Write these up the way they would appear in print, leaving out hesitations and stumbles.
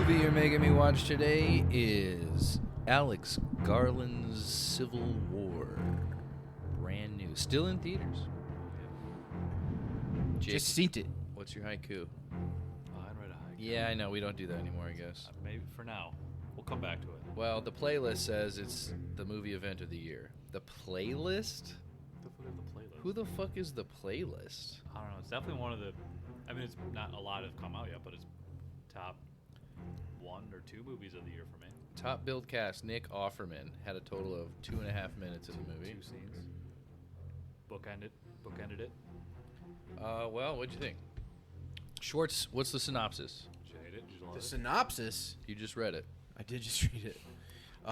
movie you're making me watch today is Alex Garland's Civil War. Brand new. Still in theaters. Jake, Just seen it. what's your haiku? I'd write a haiku. Yeah, I know. We don't do that anymore, I guess. Maybe for now. We'll come back to it. Well, the playlist says it's the movie event of the year. The playlist? The fuck is the playlist? Who the fuck is the playlist? I don't know. It's definitely one of the. I mean, it's not a lot have come out yet, but it's top 1 or 2 movies of the year for me. Top billed cast, Nick Offerman, had a total of 2.5 minutes in the movie. 2 scenes. Bookended it. Well, what'd you think? Schwartz, what's the synopsis? Did you hate it? Did you love The it? synopsis. You just read it. I did just read it. The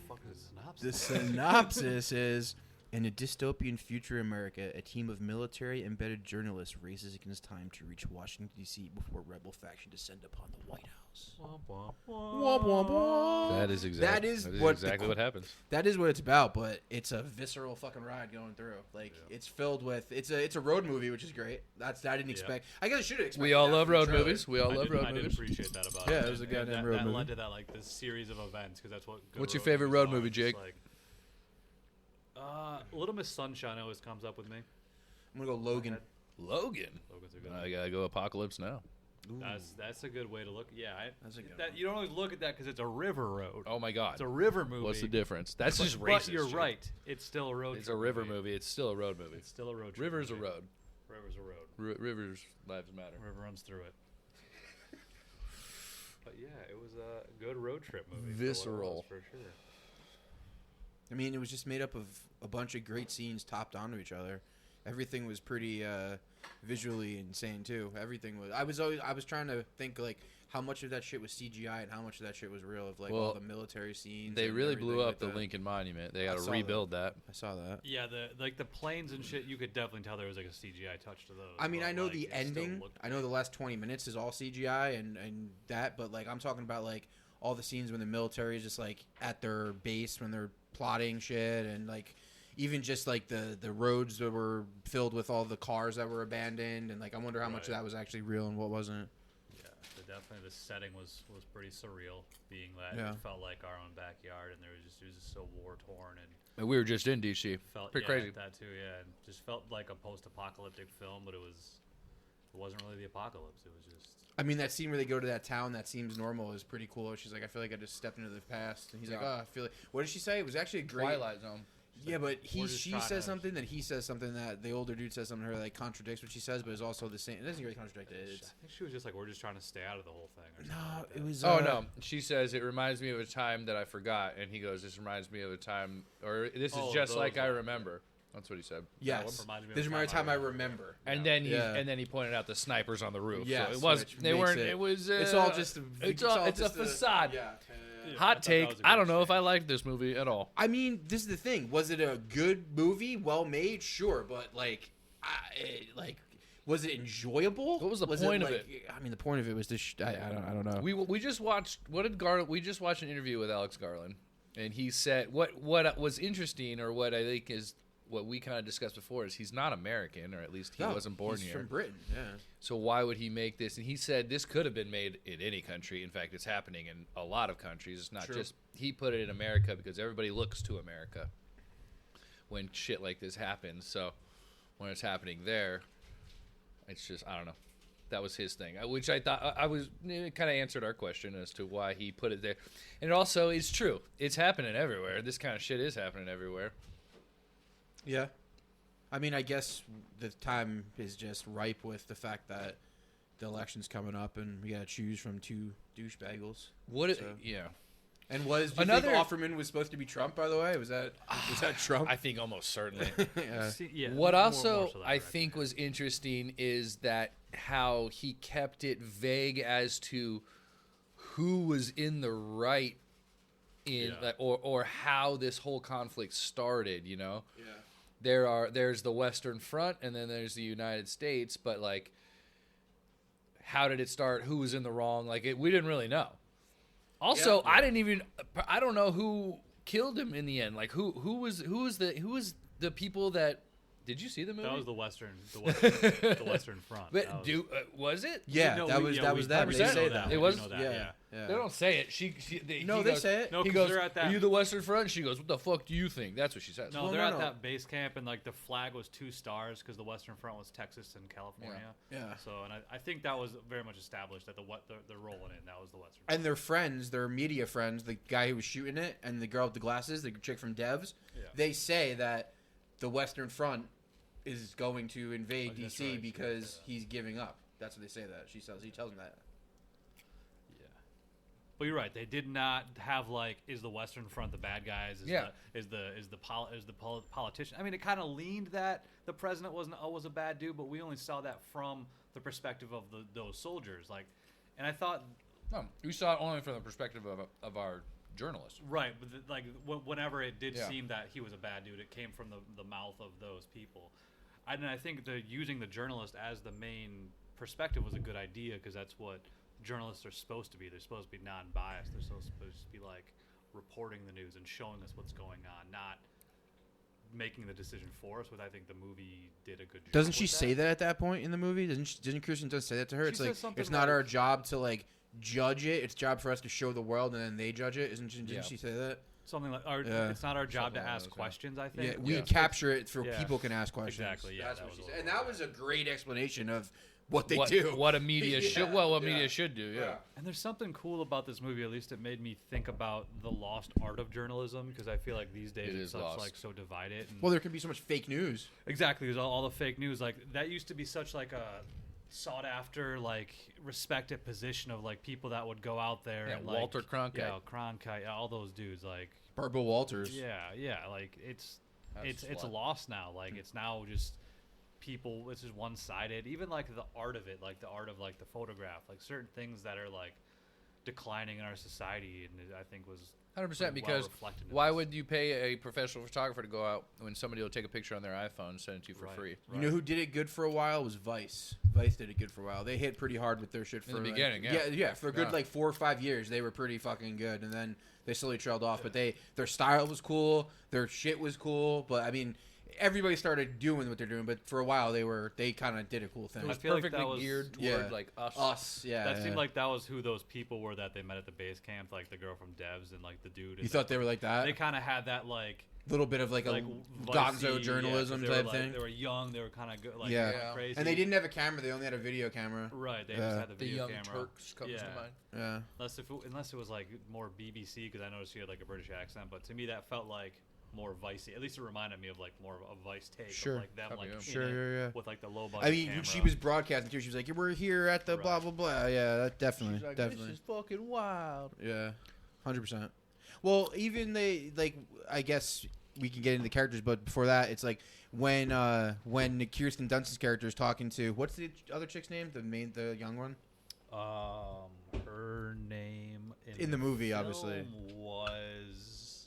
fuck is a synopsis? The synopsis is: in a dystopian future America, a team of military-embedded journalists races against time to reach Washington, D.C. before rebel faction descend upon the White House. Womp, womp, Womp, womp, womp. That is exactly what what happens. That is what it's about, but it's a visceral fucking ride going through. Like, it's filled with it's a road movie, which is great. I didn't expect. I guess I should have expected. We all that love from the road trailer. movies. We all love road I did movies. appreciate that about Yeah, it. it was a goddamn that, road that movie. led to that, like, this series of events, because that's what good What's your road favorite movies road are. movie, It's just Jake? Little Miss Sunshine always comes up with me. I'm gonna go Logan. Logan. Logan's a good I one. gotta go Apocalypse Now. Ooh. That's a good way to look. Yeah, That's a good that one. you don't always look at that because it's a river road. Oh my God. It's a river movie. What's the difference? That's just But racist. you're Jake. right. It's still a road. It's trip a river movie. It's still a road movie. It's still a road trip. River's a movie. road. River's a road. Rivers lives matter. River runs through it. But yeah, it was a good road trip movie. for what it Visceral. was, for sure. I mean, it was just made up of a bunch of great scenes topped onto each other. Everything was pretty visually insane too. Everything was. I was trying to think like how much of that shit was CGI and how much of that shit was real. Of like all the military scenes. They and really blew everything up like the that. Lincoln Monument. They I got to saw rebuild that. I saw that. Yeah, the planes and shit. You could definitely tell there was like a CGI touch to those. I mean, but, I know like, the it still ending. looked I know the last 20 minutes is all CGI and that, but like I'm talking about like all the scenes when the military is just like at their base when they're plotting shit and like even just like the roads that were filled with all the cars that were abandoned and like I wonder how much of Right. that was actually real and what wasn't. Yeah, but definitely the setting was pretty surreal, being that Yeah. it felt like our own backyard, and it was just so war torn and And we were just in DC. felt Pretty yeah, crazy. that too. Yeah, and just felt like a post-apocalyptic film, but it wasn't really the apocalypse. It was just I mean, that scene where they go to that town that seems normal is pretty cool. She's like, I feel like I just stepped into the past. And he's like, Yeah. oh, I feel like. What did she say? It was actually a great. Twilight Zone. Yeah, but we're just she trying says to- something, then he says something that the older dude says something to her that like, contradicts what she says, but it's also the same. It doesn't really contradict it. I It's, think she was just like, we're just trying to stay out of the whole thing. Or something no, like it that. was. Oh no, she says it reminds me of a time that I forgot, and he goes, "This reminds me of a time, or this is Oh, just those like I lines, remember." That's what he said. Yes. reminded me of This a reminded time time I I remember. And Yeah. then he pointed out the snipers on the roof. Yes, so it was. which They makes weren't. it- It was. It's all just. It's a just facade. Yeah. Yeah. I Hot thought that take. was a I good don't know if I exchange. liked this movie at all. I mean, this is the thing. Was it a good movie? Well made? Sure. But, like, was it enjoyable? What was the it, point of like- I mean, the point of it was this. I don't know. We just watched. What did Garland? We just watched an interview with Alex Garland, and he said what was interesting, or what I think is what we kind of discussed before, is he's not American, or at least he No, wasn't born he's here. from Britain, yeah. So why would he make this? And he said this could have been made in any country. In fact, it's happening in a lot of countries. It's not True. just he put it in America because everybody looks to America when shit like this happens. So when it's happening there, it's just I don't know. That was his thing, which I thought I was kind of answered our question as to why he put it there. And it also is true. It's happening everywhere. This kind of shit is happening everywhere. Yeah. I mean, I guess the time is just ripe with the fact that the election's coming up and we got to choose from two douchebaggles. What? So- Yeah. And do you Another- think Offerman was supposed to be Trump, by the way? Was that Trump? I think almost certainly. Yeah. Yeah, What more also so that I direction. think was interesting is that how he kept it vague as to who was in the right in Yeah. or how this whole conflict started, you know? Yeah. There's the Western Front and then there's the United States, but like how did it start? Who was in the wrong? Like we didn't really know. Also, Yeah. I don't know who killed him in the end. Like who was the people that Did you see the movie? That was the Western Front. But That was, was it? Yeah, No, that we- was yeah, that we- was that. we They know say that. that. It We was- know that, yeah. They don't say it. No, he they goes, say it. No, He 'cause goes, they're at that- "Are you the Western Front?" And she goes, "What the fuck do you think?" That's what she says. No, Well, they're no, at no. that base camp, and like the flag was 2 stars because the Western Front was Texas and California. Yeah. So, and I think that was very much established that they're rolling in. That was the Western. And their friends, their media friends, the guy who was shooting it, and the girl with the glasses, the chick from Devs, Yeah. they say that the Western Front is going to invade Oh, that's DC right, she did because say that. he's giving up. That's what they say. That he tells them that. Yeah. But you're right. They did not have like, is the Western Front the bad guys? Is the politician? I mean, it kind of leaned that the president was a bad dude, but we only saw that from the perspective of those soldiers. Like, and I thought, No, we saw it only from the perspective of our journalists. right, but whenever it did Yeah. seem that he was a bad dude, it came from the mouth of those people. And I think using the journalist as the main perspective was a good idea because that's what journalists are supposed to be. They're supposed to be non-biased. They're supposed to be like reporting the news and showing us what's going on, not making the decision for us. But I think the movie did a good job. Doesn't she with say that at that point in the movie? Didn't Kirsten Dunst say that to her? She It's says like something it's not like- our job to like judge it. It's job for us to show the world, and then they judge it. Didn't Yeah. she say that? Something like, Yeah. it's not our job Something to like ask that, yeah. questions. I think. Yeah, we Yeah. capture it so Yeah. people can ask questions. Exactly, yeah, That's that what she was said, what and it that was. was a great explanation of what they what, do. What a media Yeah, should. Well, what yeah. media should do. Yeah. And there's something cool about this movie. At least it made me think about the lost art of journalism because I feel like these days It it's is such lost. like so divided. And Well, there can be so much fake news. exactly, there's all the fake news. Like that used to be such like a sought after, like respected position of like people that would go out there Yeah, and like, Walter Cronkite. yeah, Cronkite, yeah, all those dudes. Like Barbara Walters. yeah, like it's That's it's slut. lost now. Like it's now just people. It's just one sided. Even like the art of it, like the art of like the photograph, like certain things that are like declining in our society, and it, I think was 100%. well Because reflected in why this. would you pay a professional photographer to go out when somebody will take a picture on their iPhone and send it to you for Right, free? You know who did it good for a while was Vice. Vice did it good for a while. They hit pretty hard with their shit for In the like- beginning, yeah. yeah, for a good Yeah. like 4 or 5 years. They were pretty fucking good, and then they slowly trailed off. But their style was cool, their shit was cool. But I mean, everybody started doing what they're doing. But for a while, they kind of did a cool It thing. was feel like perfectly that was- geared toward Yeah. like us. Us, yeah. That yeah. seemed like that was who those people were that they met at the base camp, like the girl from Devs and like the dude. You thought they were like that? they kind of had that like little bit of like a Vice-y, gonzo journalism yeah, 'cause they were, type like, thing. They were young. They were kind of good, like Yeah. kinda crazy. And they didn't have a camera; they only had a video camera. Right, they Yeah. just had the The video Young camera. Turks comes Yeah. to mind. Yeah. Unless it was like more BBC, because I noticed he had like a British accent. But to me, that felt like more Vicey. At least it reminded me of like more of a Vice take. Sure. Of, like them, Probably, like yeah. in Sure, it yeah. with like the low budget. I mean, camera. she was broadcasting too. She was like, "We're here at the Right. blah blah blah." Yeah, that definitely, She's like, definitely. This is fucking wild. Yeah, 100%. Well, even they like. I guess we can get into the characters, but before that, it's like when Kirsten Dunst's character is talking to what's the other chick's name? The young one her name in the movie, film obviously. was.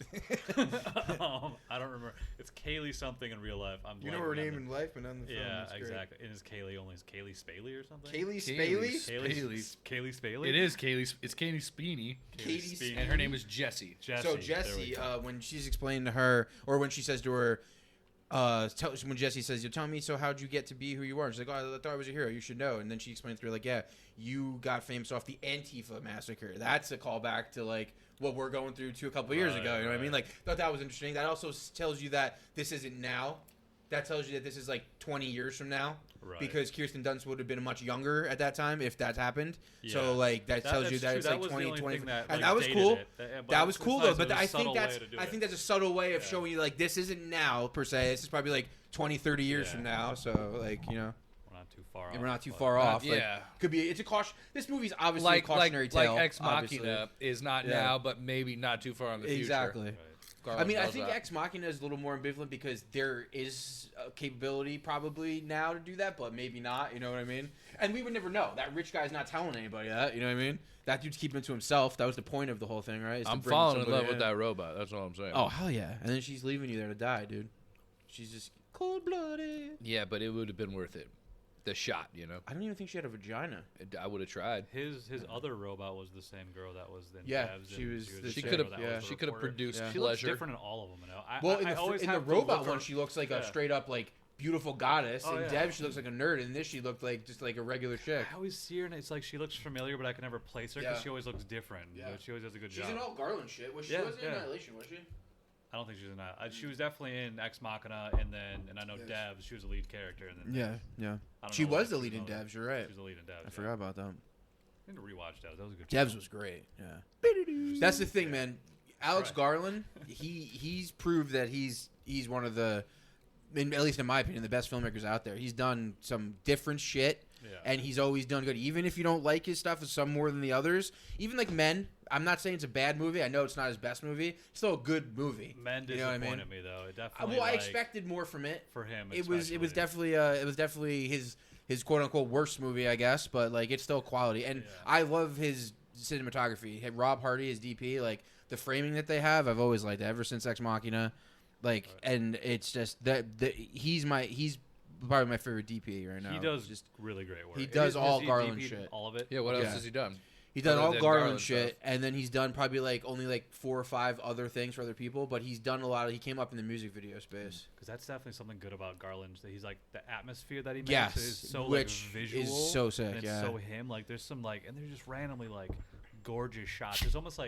I don't remember. It's Kaylee something in real life. I'm You know blanking her on name the- in life, but not in the film. Yeah, It's great. exactly. And is Kaylee only is Kaylee Spaley or something? Kaylee Kaylee Spaley. Kaylee Spaley. It is Kaylee. It's Kaylee Speeney, Katie Spaley. and her name is Jessie. Jesse. So There we Jessie, go. when she's explaining to her, or when she says to her, when Jessie says, "You tell me, so how'd you get to be who you are?" And she's like, "Oh, I thought I was a hero. You should know." And then she explains to her, like, "Yeah, you got famous off the Antifa massacre." That's a callback to like what we're going through a couple years Right, ago. You know what I mean? right. Like, thought that was interesting. That also tells you that this isn't now. That tells you that this is like 20 years from now. Right. Because Kirsten Dunst would have been much younger at that time if that happened. Yeah. So like that tells you that's that true. it's That like was the 20, only 20 thing that, and like, that was dated cool. it. But That was it's cool nice. though, It but was a I think subtle that's way to do I it. think that's a subtle way of Yeah. showing you like this isn't now per se. This is probably like 20, 30 years Yeah. from now. So like we're we're not too far off. not too but- far off. Like, yeah. could be. It's a caution. This movie's obviously Like a cautionary tale. like Ex obviously. Machina is not Yeah. now, but maybe not too far in the future. Exactly. Right. I mean, I Garland think does that. Ex Machina is a little more ambivalent because there is a capability probably now to do that, but maybe not. You know what I mean? And we would never know. That rich guy's not telling anybody that. You know what I mean? That dude's keeping it to himself. That was the point of the whole thing, right? Is to I'm bring falling in somebody love with that robot. That's all I'm saying. Oh hell yeah! And then she's leaving you there to die, dude. She's just cold blooded. Yeah, but it would have been worth it. The shot, you know. I don't even think she had a vagina. I would have tried. His other robot was the same girl that was in Yeah, Devs, she and was the She same could have. girl that was the She could have reporter. produced Yeah. She looks pleasure. different in all of them. You know? Well, I always in the have to robot look one, for- she looks like a yeah. straight up like beautiful goddess. Oh, in yeah. Dev, she looks like a nerd. In this, she looked like just like a regular chick. I always see her, and it's like she looks familiar, but I can never place her because she always looks different. Yeah. But she always does a good job. She's in all Garland shit. She wasn't in Annihilation, was she? I don't think she's in that. She was definitely in Ex Machina, and I know Devs. She was a lead character. And then She was the lead in Devs. You're right. She was the lead in Devs. I forgot about that. I need to rewatch Devs. That was a good. Devs was great. Yeah. That's the thing, man. Alex Garland, he's proved that he's one of the, at least in my opinion, the best filmmakers out there. He's done some different shit, and he's always done good. Even if you don't like his stuff, some more than the others. Even like Men. I'm not saying it's a bad movie. I know it's not his best movie. It's still a good movie. Men disappointed me though. It definitely. Well, I expected more from it. For him, it was definitely his quote unquote worst movie, I guess. But like, it's still quality, and I love his cinematography. Rob Hardy, his DP, like the framing that they have, I've always liked it ever since Ex Machina. Like, and it's just that he's probably my favorite DP right now. He does just really great work. He does all Garland shit. All of it. Yeah. What else has he done? He's done all Garland shit, stuff. and then he's done probably only 4 or 5 other things for other people. But he's done a lot. He came up in the music video space. Because that's definitely something good about Garland. That he's like the atmosphere that he makes Yes, is so which visual. is so sick. And it's so him. Like there's some and they're just randomly gorgeous shots. There's almost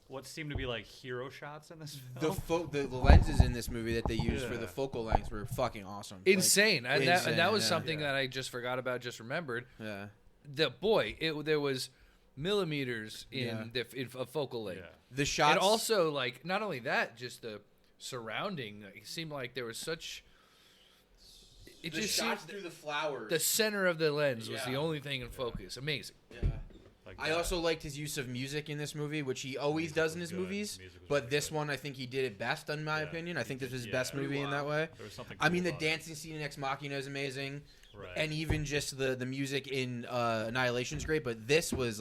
what seem to be hero shots in this film. The lenses in this movie that they used for the focal lengths were fucking awesome. Insane. Insane. That was something that I just forgot about, just remembered. Yeah. There was millimeters in a focal length. Yeah. The shots. And also, not only that, just the surrounding. It seemed like there was such... It the just shots seemed through the flowers. the center of the lens was the only thing in focus. Amazing. Yeah. I also liked his use of music in this movie, which he always does in his movies. But this one, I think he did it best, in my opinion. I think this is his best movie in that way. There was something I mean, cool the about it. dancing scene in Ex Machina is amazing. Right. And even just the music in Annihilation's great. But this was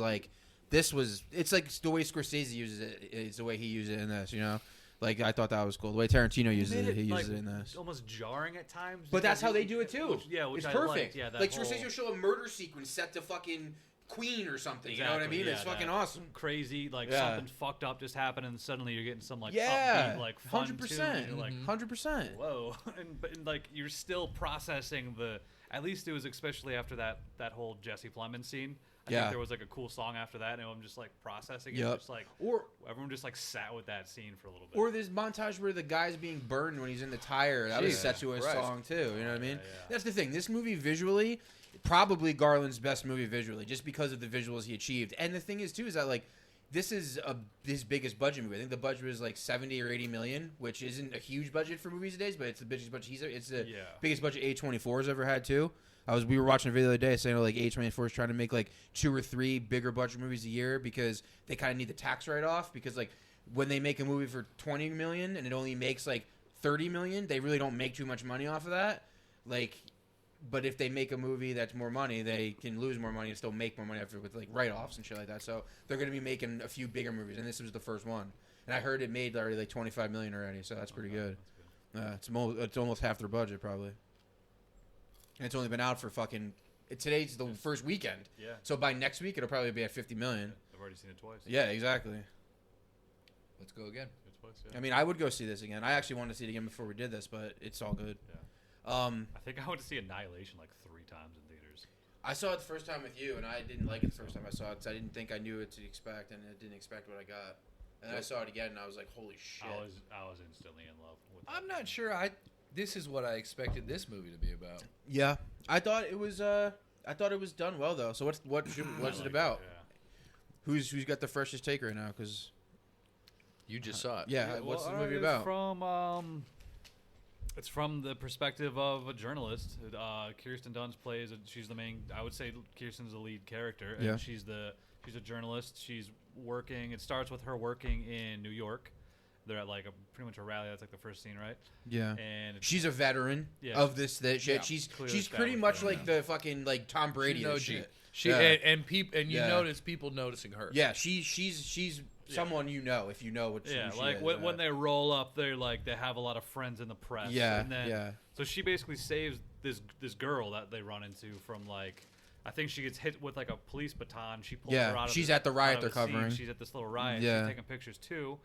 it's like the way Scorsese uses it is the way he used it in this, you know? Like, I thought that was cool. The way Tarantino uses it, he uses it in this. Almost jarring at times. But that's how they do it, too. Which it's I perfect. liked. Yeah, like, Scorsese will show a murder sequence set to fucking Queen or something. Exactly, you know what I mean? yeah, it's fucking awesome. Crazy, something fucked up just happened, and suddenly you're getting some yeah, upbeat, fun 100%. tune, and you're like, 100%. whoa, and you're still processing the. At least it was especially after that whole Jesse Plemons scene. I think there was a cool song after that, and I'm just processing it. Just or everyone just sat with that scene for a little bit. Or this montage where the guy's being burned when he's in the tire. That was set to a song too. You know what I mean? That's the thing. This movie visually, probably Garland's best movie visually, just because of the visuals he achieved. And the thing is too is that this is his biggest budget movie. I think the budget was 70 or 80 million, which isn't a huge budget for movies these days, but it's the biggest budget. It's the biggest budget A24 has ever had too. We were watching a video the other day saying A24 is trying to make 2 or 3 bigger budget movies a year because they kind of need the tax write off, because when they make a movie for 20 million and it only makes 30 million, they really don't make too much money off of that. But if they make a movie that's more money, they can lose more money and still make more money after with write-offs and shit like that. So they're going to be making a few bigger movies, and this was the first one. And I heard it made already 25 million already, so that's pretty good. It's almost half their budget probably. And it's only been out for today's the first weekend. Yeah. So by next week it'll probably be at 50 million. I've already seen it twice. Yeah, exactly. Let's go again. Twice, yeah. I mean, I would go see this again. I actually wanted to see it again before we did this, but it's all good. Yeah. I think I went to see Annihilation 3 times in theaters. I saw it the first time with you, and I didn't like it the first time I saw it because I didn't think I knew what to expect, and I didn't expect what I got. And I saw it again, and I was like, "Holy shit!" I was instantly in love with it. I'm not sure. This is what I expected this movie to be about. Yeah, I thought it was. I thought it was done well though. So what's it about? Who's got the freshest take right now? Because you just saw it. Yeah. What's the movie about? It's from the perspective of a journalist. Kirsten Dunst plays. She's the main. I would say Kirsten's the lead character. And yeah. She's a journalist. She's working. It starts with her working in New York. They're at pretty much a rally. That's the first scene, right? Yeah. And she's a veteran of this shit. Yeah. She's pretty much the fucking Tom Brady of shit. And you notice people noticing her. Yeah, she's someone you know if you know what. Yeah, she is. When they roll up, they have a lot of friends in the press. Yeah, and then, So she basically saves this girl that they run into from I think she gets hit with a police baton. She pulls her out of she's at the riot they're covering. She's at this little riot. Yeah. She's taking pictures too.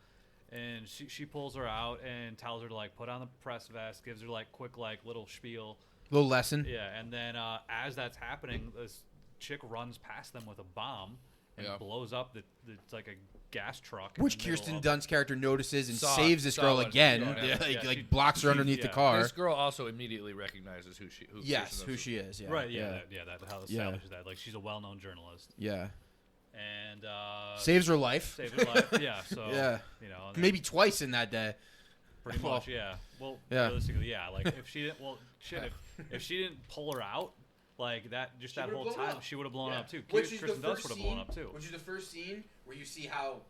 and she pulls her out and tells her to like put on the press vest, gives her like quick like little spiel. Little lesson. Yeah, and then as that's happening, this chick runs past them with a bomb and blows up it's like a gas truck. Which Kirsten Dunst's character notices and Saw- saves this saw girl what- again. yeah. She- blocks her underneath the car. This girl also immediately recognizes who Kirsten Dunst she is. Yeah. Right, Yeah. That's how it establishes that. Like, she's a well-known journalist. Yeah. And Saves her life. saves her life. Yeah, so Yeah. you know, and Maybe twice in that day. pretty much, yeah. Well, Yeah. realistically, yeah. Like if she didn't, if she didn't pull her out, like that, just that whole time, she would have blown up too. Kirsten Dunst would have blown up too. Which is the first scene where you see how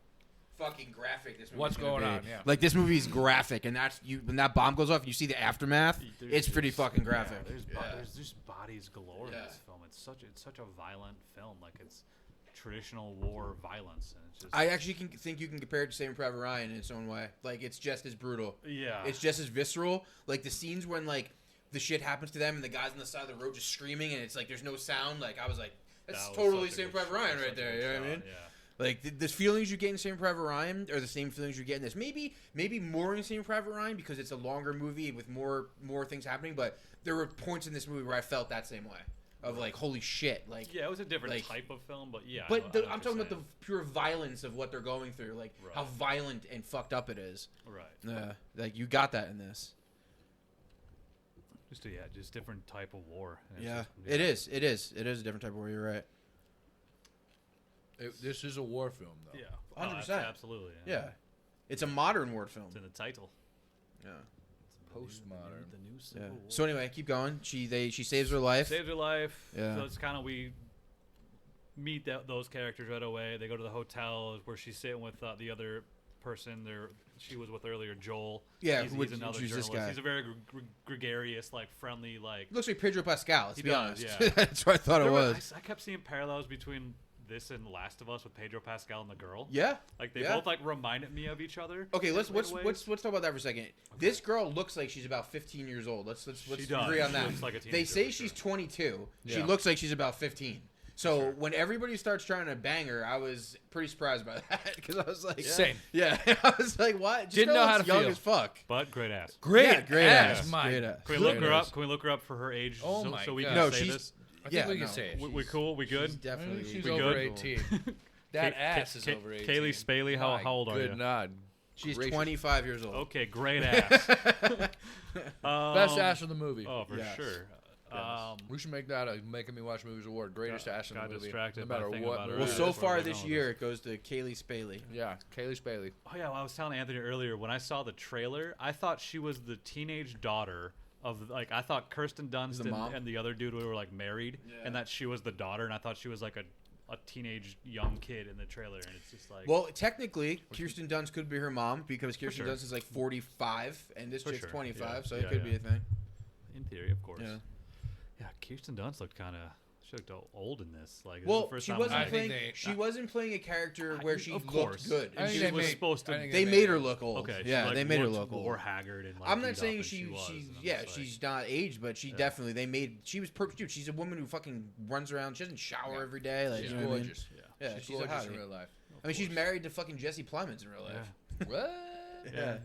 fucking graphic this movie. What's going on? Yeah. Like this movie is graphic, and that's when that bomb goes off, and you see the aftermath. It's pretty fucking graphic. There's just bodies galore in Yeah. this film. It's such a violent film. Like it's traditional war violence, and it's just I actually think you can compare it to Saving Private Ryan in its own way. Like it's just as brutal. yeah. It's just as visceral. Like the scenes when like the shit happens to them and the guys on the side of the road just screaming and it's like there's no sound. Like I was like, that's That was totally such a Saving good Private Ryan shot, right such a there. good You know what I shot, mean? Yeah. Like the feelings you get in Saving Private Ryan are the same feelings you get in this. Maybe more in Saving Private Ryan because it's a longer movie with more things happening. But there were points in this movie where I felt that same way of like, holy shit, like. Yeah, it was a different like- type of film, but yeah. But I know I'm what talking you're about the saying. pure violence of what they're going through, like Right. how violent and fucked up it is. Right. Yeah, like you got that in this. Just different type of war. And it's Yeah, just- it is a different type of war. You're right. This is a war film, though. Yeah. 100%. Absolutely. Yeah, it's a modern war film. It's in the title. Yeah. Postmodern. The new Yeah. Civil War. So anyway, keep going. She saves her life. Saves her life. Yeah. So it's kind of we meet those characters right away. They go to the hotel where she's sitting with the other person she was with earlier, Joel. Yeah, he's another who's this journalist. guy? He's a very gregarious, like friendly, like. Looks like Pedro Pascal. Let's He be does, honest. yeah. That's what I thought it was. I kept seeing parallels between this and Last of Us with Pedro Pascal and the girl. Yeah. Like they Yeah. both like reminded me of each other. Okay, let's in ways. talk about that for a second. This girl looks like she's about 15 years old. Let's She does. agree on She that. looks like a They teenager say for she's sure. 22. She Yeah. looks like she's about 15. So when everybody starts trying to bang her, I was pretty surprised by that because I was like, Same. Yeah, I was like, what? This Didn't girl know how looks to young feel. as fuck. But great ass. Great, Yeah, great ass. ass. My Great ass. Can we look her Goodness. up? Can we look her up for her age? Oh so, my so we God. can No, say she's- this. I think Yeah, we can no. say it. We cool? We She's good? I definitely. think she's We over good? 18. That ass is over 18. Kaylee Spaley, how My old are good you? nod. She's Gracious. 25 years old. Okay, great ass. Best ass of the movie. Oh, for Yes. sure. We should make that a Making Me Watch Movies award. Greatest ass in the got movie. distracted no by matter thinking what about it movie. Well, Yeah, so that's what far we this know year, it goes to Kaylee Spaley. Yeah, Kaylee Spaley. Oh yeah, well, I was telling Anthony earlier when I saw the trailer, I thought she was the teenage daughter of I thought Kirsten Dunst The mom? and the other dude were like married, and that she was the daughter, and I thought she was like a teenage young kid in the trailer, and it's just like Well, technically, Kirsten Dunst could be her mom because Kirsten sure. Dunst is like 45 and this For chick's sure. 25, Yeah. so it Yeah, could yeah. be a thing. in theory, of course. Yeah. Yeah, Kirsten Dunst looked kind of old in this. Like, this is Well, the first she time wasn't I think playing. they- She wasn't playing a character where she of looked course. good. I And think she they was made- supposed to. I think they made her look old. Okay, yeah, she, they made her looked look old. more haggard and like. I'm not beat saying up, she, and was, she's and I'm yeah, just like- she's not aged, but she definitely they made. She was perfect. Dude, she's a woman who fucking runs around. She doesn't shower Yeah. every day. Like, She's you know what I mean? gorgeous. Yeah, she's she's a gorgeous in hottie. real life. I mean, she's married to fucking Jesse Plemons in real life. Yeah. What? Yeah.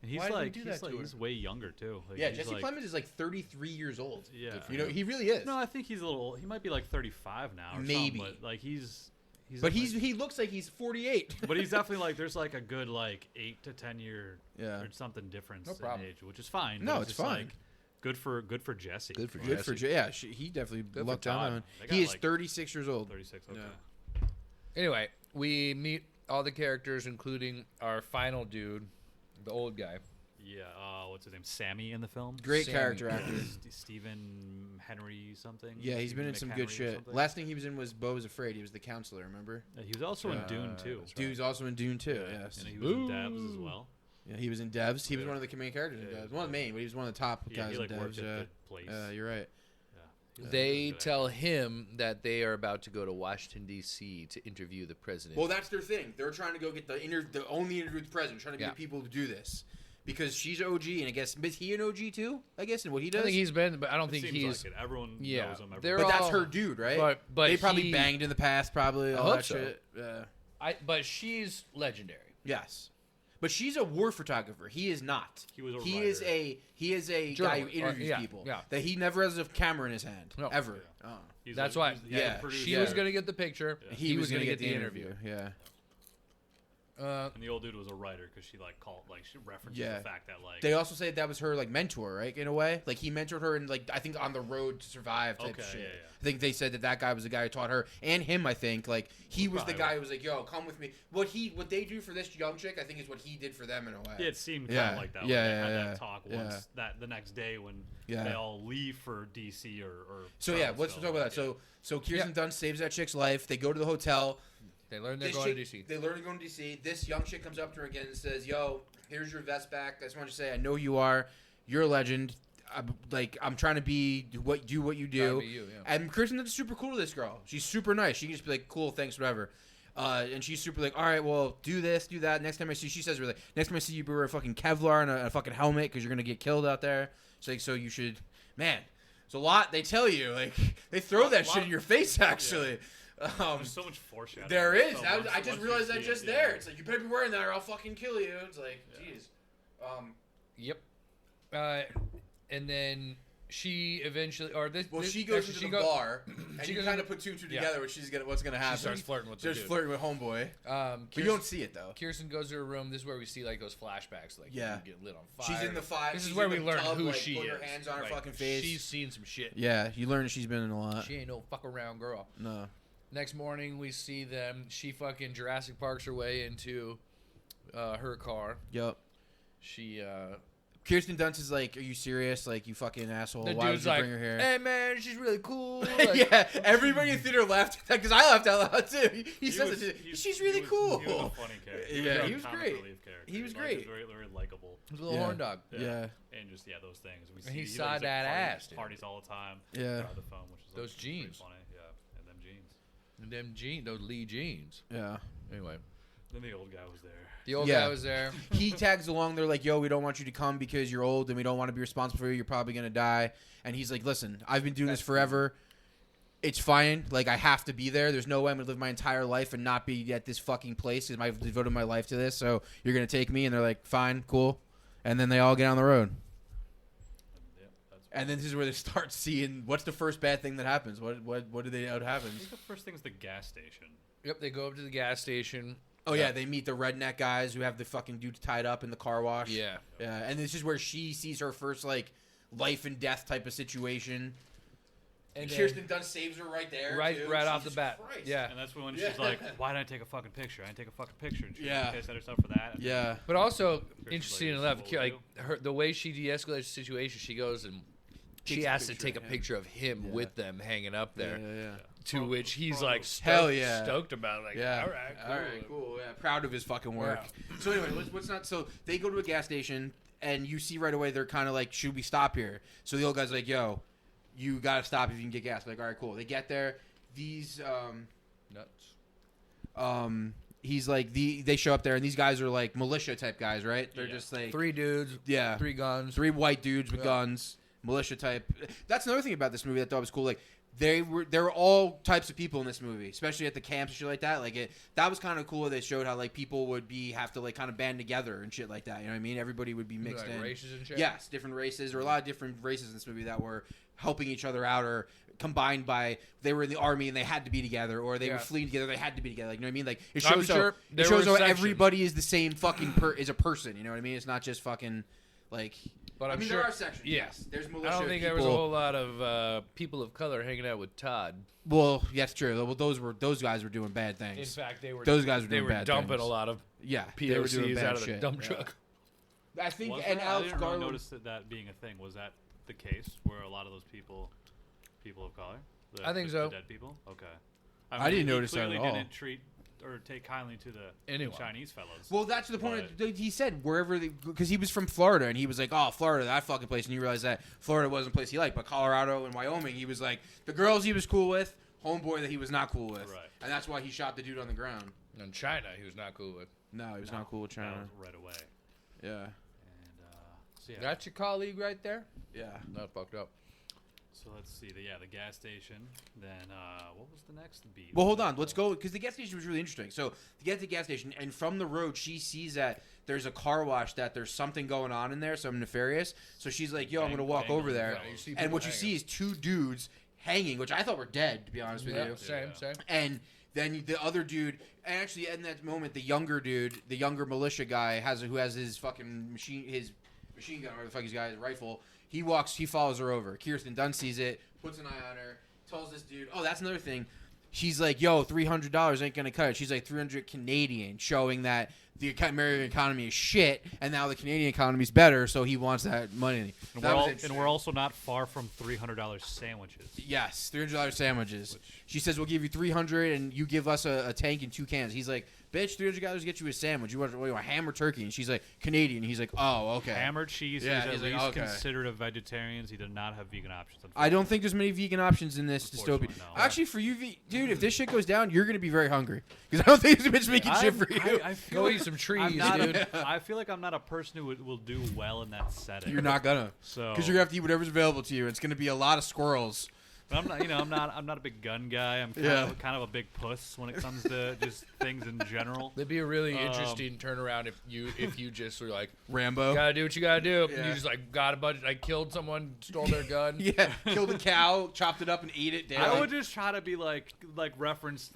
And he's Why did they like, do he's that like, to her? he's way younger too. Like, Yeah, he's Jesse like, Plemons is like 33 years old. Yeah. You know, he really is. No, I think he's a little. He might be like 35 now. Or Maybe. something, but like he's. But definitely- he looks like he's 48. But he's definitely like there's like a good like 8 to 10 year Yeah. or something difference No problem. in age, which is fine. No, but it's just, fine. Like, good for Jesse. Good for Good for Jesse. yeah. He definitely for lucked out Todd. on. They got, He is like, 36 years old. 36. Okay. Yeah. Anyway, we meet all the characters, including our final dude, the old guy. Yeah. What's his name? Sammy in the film. Great Sammy. character actor. Stephen Henry something. Yeah, he's been in some Stephen good McHenry or shit. something. Last thing he was in was Beau was Afraid. He was the counselor, remember? He was also in Dune too. that's Dude's also in Dune too. Yes. And he was in Devs as well. Yeah, he was in Devs. He was one of the main characters in Yeah, Devs. One of the main, but he was one of the top Yeah, guys he like in worked Devs. at Yeah. the place. You're right. Yeah. They tell him that they are about to go to Washington, D.C. to interview the president. Well, that's their thing. They're trying to go get the only interview with the president. Trying to get Yeah. people to do this because she's OG, and I guess is he an OG too? I guess and what he does. I think he's been, but I don't It think seems he's. like it. Everyone Yeah, knows him. they're but all- that's her dude, right? but they probably he- banged in the past, probably. I All hope that so. shit. Yeah. But she's legendary. Yes. But she's a war photographer. He is not. He was a He writer. is a guy who Journalist. interviews Yeah, people. yeah. That he never has a camera in his hand. No. Ever. Yeah. He's That's a- why. he's- Yeah. the producer. She was gonna get the picture. Yeah. He was gonna gonna get the interview. Yeah. And the old dude was a writer because she she references Yeah. the fact that They also say that was her like mentor, right? In a way, like he mentored her in like I think on the road to survive type Okay, of shit. yeah, yeah. I think they said that guy was the guy who taught her and him. I think like he was the Probably guy who was like, "Yo, come with me." What they do for this young chick, I think, is what he did for them in a way. yeah, it seemed kind Yeah. of like that. Yeah, when they yeah, had yeah. that talk once the next day when Yeah. they all leave for DC or So yeah, let's talk about that. So Kirsten Dunst saves that chick's life. They go to the hotel. They learned they're This going to chick- DC. They learn to go to DC. This young chick comes up to her again and says, "Yo, here's your vest back. I just want you to say, I know you are. You're a legend. I'm trying to be what you Trying do." to be you, yeah. And Kirsten Dunst is super cool to this girl. She's super nice. She can just be like, "Cool, thanks, whatever." And she's super like, "All right, well, do this, do that. Next time I see," she says, "Really, next time I see you, wear a fucking Kevlar and a fucking helmet because you're gonna get killed out there." She's like, "So you should, man." It's a lot they tell you. Like they throw that shit in your face. Actually. There's so much foreshadowing. There is. So I just once you realized that see just it, there. It's like you better be wearing that or I'll fucking kill you. It's like, jeez. Yep. And then she eventually, She goes into the bar, and she you goes kind in- of put two and two yeah. together. What's gonna happen? She starts flirting with the Just dude. flirting with homeboy. But you don't see it though. Kirsten goes to her room. This is where we see like those flashbacks, like Yeah. you get lit on fire. She's in the fire. This is she's where in we the learn tub, who like, she putting is. her hands on her Like, fucking face. She's seen some shit. Yeah, you learn she's been in a lot. She ain't no fuck around girl. No. Next morning, we see them. She fucking Jurassic Parks her way into her car. Yep. She Kirsten Dunst is like, "Are you serious? Like, you fucking asshole. the Why would dude's you like, bring her here?" "Hey man, she's really cool." Like, Yeah, everybody in the theater laughed because I laughed out loud too. He says was- it. he- She's he really was- cool. He was a funny character. Yeah, a he was comic great. relief character. He was Like, great. He was very, very likable. He's a little Yeah. horn dog. Yeah. And just those things. We And see he he's saw at that parties, ass, dude. parties all the time. Yeah. Drive the phone, which is Those pretty jeans. funny. Yeah, and them jeans. And them jeans, those Lee jeans. Yeah. Anyway, Then the old guy was there. the old Yeah. guy was there. He tags along. They're like, "Yo, we don't want you to come because you're old and we don't want to be responsible for you. You're probably gonna die." And he's like, "Listen, I've been doing this forever. It's fine. Like, I have to be there. There's no way I'm gonna live my entire life and not be at this fucking place because I've devoted my life to this. So you're gonna take me." And they're like, "Fine, cool." And then they all get on the road. Yeah, that's And then this is where they start seeing what's the first bad thing that happens. What do they know I happens? think the first thing is the gas station. Yep, they go up to the gas station. Oh yeah, they meet the redneck guys who have the fucking dudes tied up in the car wash. Yeah. Yeah, and this is where she sees her first like life and death type of situation. And then- Kirsten Dunst saves her right there. right too. off the Jesus bat. Christ. Yeah. And that's when Yeah. she's like, "Why didn't I take a fucking picture? I didn't take a fucking picture." And she Yeah. was pissed at herself for that. And Yeah. But also, Kirsten's interesting like, enough, "This is what like we'll her, the way she de-escalates the situation, she goes and she Takes a has to picture take a of him. picture of him Yeah. with them hanging up there. Yeah. To which he's like stoked, Hell yeah. stoked about it. Like, Yeah. all right, cool. cool. Yeah, proud of his fucking work. So anyway, what's not? So they go to a gas station, and you see right away they're kind of like, "Should we stop here?" So the old guy's like, "Yo, you gotta stop if you can get gas." Like, all right, cool. They get there. These Nuts. he's like they show up there, and these guys are like militia type guys, right? They're Yeah. just like 3 dudes, yeah, 3 guns. 3 white dudes with Yeah. guns, militia type. That's another thing about this movie that I thought was cool. Like there were all types of people in this movie, especially at the camps and shit like that. Like that was kind of cool. They showed how like people would have to like kind of band together and shit like that. You know what I mean? Everybody would be mixed Like in. races and shit. Yes, different races or a lot of different races in this movie that were helping each other out or combined by they were in the army and they had to be together or they were fleeing together, they had to be together. Like, you know what I mean? Like it I'm shows how, sure there it shows were how sections. everybody is the same fucking is a person. You know what I mean? It's not just fucking like. But I I'm mean, sure there are sections. yeah. Yes, there's I militia. don't think there was a whole lot of people of color hanging out with Todd. Well, that's true. Well, those guys were doing bad In things. fact, Those guys were doing bad dumping things. a lot of Yeah, they were doing POCs bad out of the shit. dump Yeah. truck. I think, Was and there? Alex I didn't really Garland. notice that being a thing. Was that the case where a lot of those people of color? I think the so. dead people. Okay. I didn't he notice that at clearly all. didn't treat or take kindly to the Anyone. Chinese fellows. Well, that's the point. He said wherever, because he was from Florida, and he was like, "Oh, Florida, that fucking place." And you realize that Florida wasn't a place he liked, but Colorado and Wyoming, he was like the girls he was cool with, homeboy that he was not cool with, Right. and that's why he shot the dude on the ground. In China, he was not cool with. No, he was not cool with That China. was right away. Yeah, And so yeah. That's your colleague right there? yeah. Not fucked up. So let's see. The gas station. Then what was the next beat? Well, hold on. Let's go because the gas station was really interesting. So they get to the gas station, and from the road, she sees that there's a car wash, that there's something going on in there, something nefarious. So she's like, "Yo, I'm gonna walk over there." And what you see is two dudes hanging, which I thought were dead, to be honest with you. Same. And then the other dude, and actually in that moment, the younger dude, the younger militia guy, who has his fucking machine gun, or the fuck he's got, his rifle. He follows her over. Kirsten Dunst sees it, puts an eye on her, tells this dude, oh, that's another thing. She's like, yo, $300 ain't gonna cut it. She's like, 300 Canadian, showing that the American economy is shit, and now the Canadian economy is better, so he wants that money. And we're also not far from $300 sandwiches. Yes, $300 sandwiches. She says, we'll give you $300, and you give us a tank and 2 cans. He's like, bitch, $300 get you a sandwich. You want ham or turkey? And she's like, Canadian. He's like, oh, okay. Ham or cheese. Yeah, he's he's at like, least okay. considered a vegetarian. He did not have vegan options. I don't think there's many vegan options in this dystopia. No. Actually, for you, dude, if this shit goes down, you're going to be very hungry. Because I don't think this bitch making shit for you. I feel Go like eat some trees, dude. I feel like I'm not a person who will do well in that setting. You're not going to. So Because you're going to have to eat whatever's available to you. It's going to be a lot of squirrels. But I'm not a big gun guy. I'm kind of a big puss when it comes to just things in general. That'd be a really interesting turnaround if you just were like, Rambo. gotta do what you gotta do. Yeah. And you just like got a budget. I killed someone, stole their gun. Yeah, killed a cow, chopped it up and ate it. I would just try to be like reference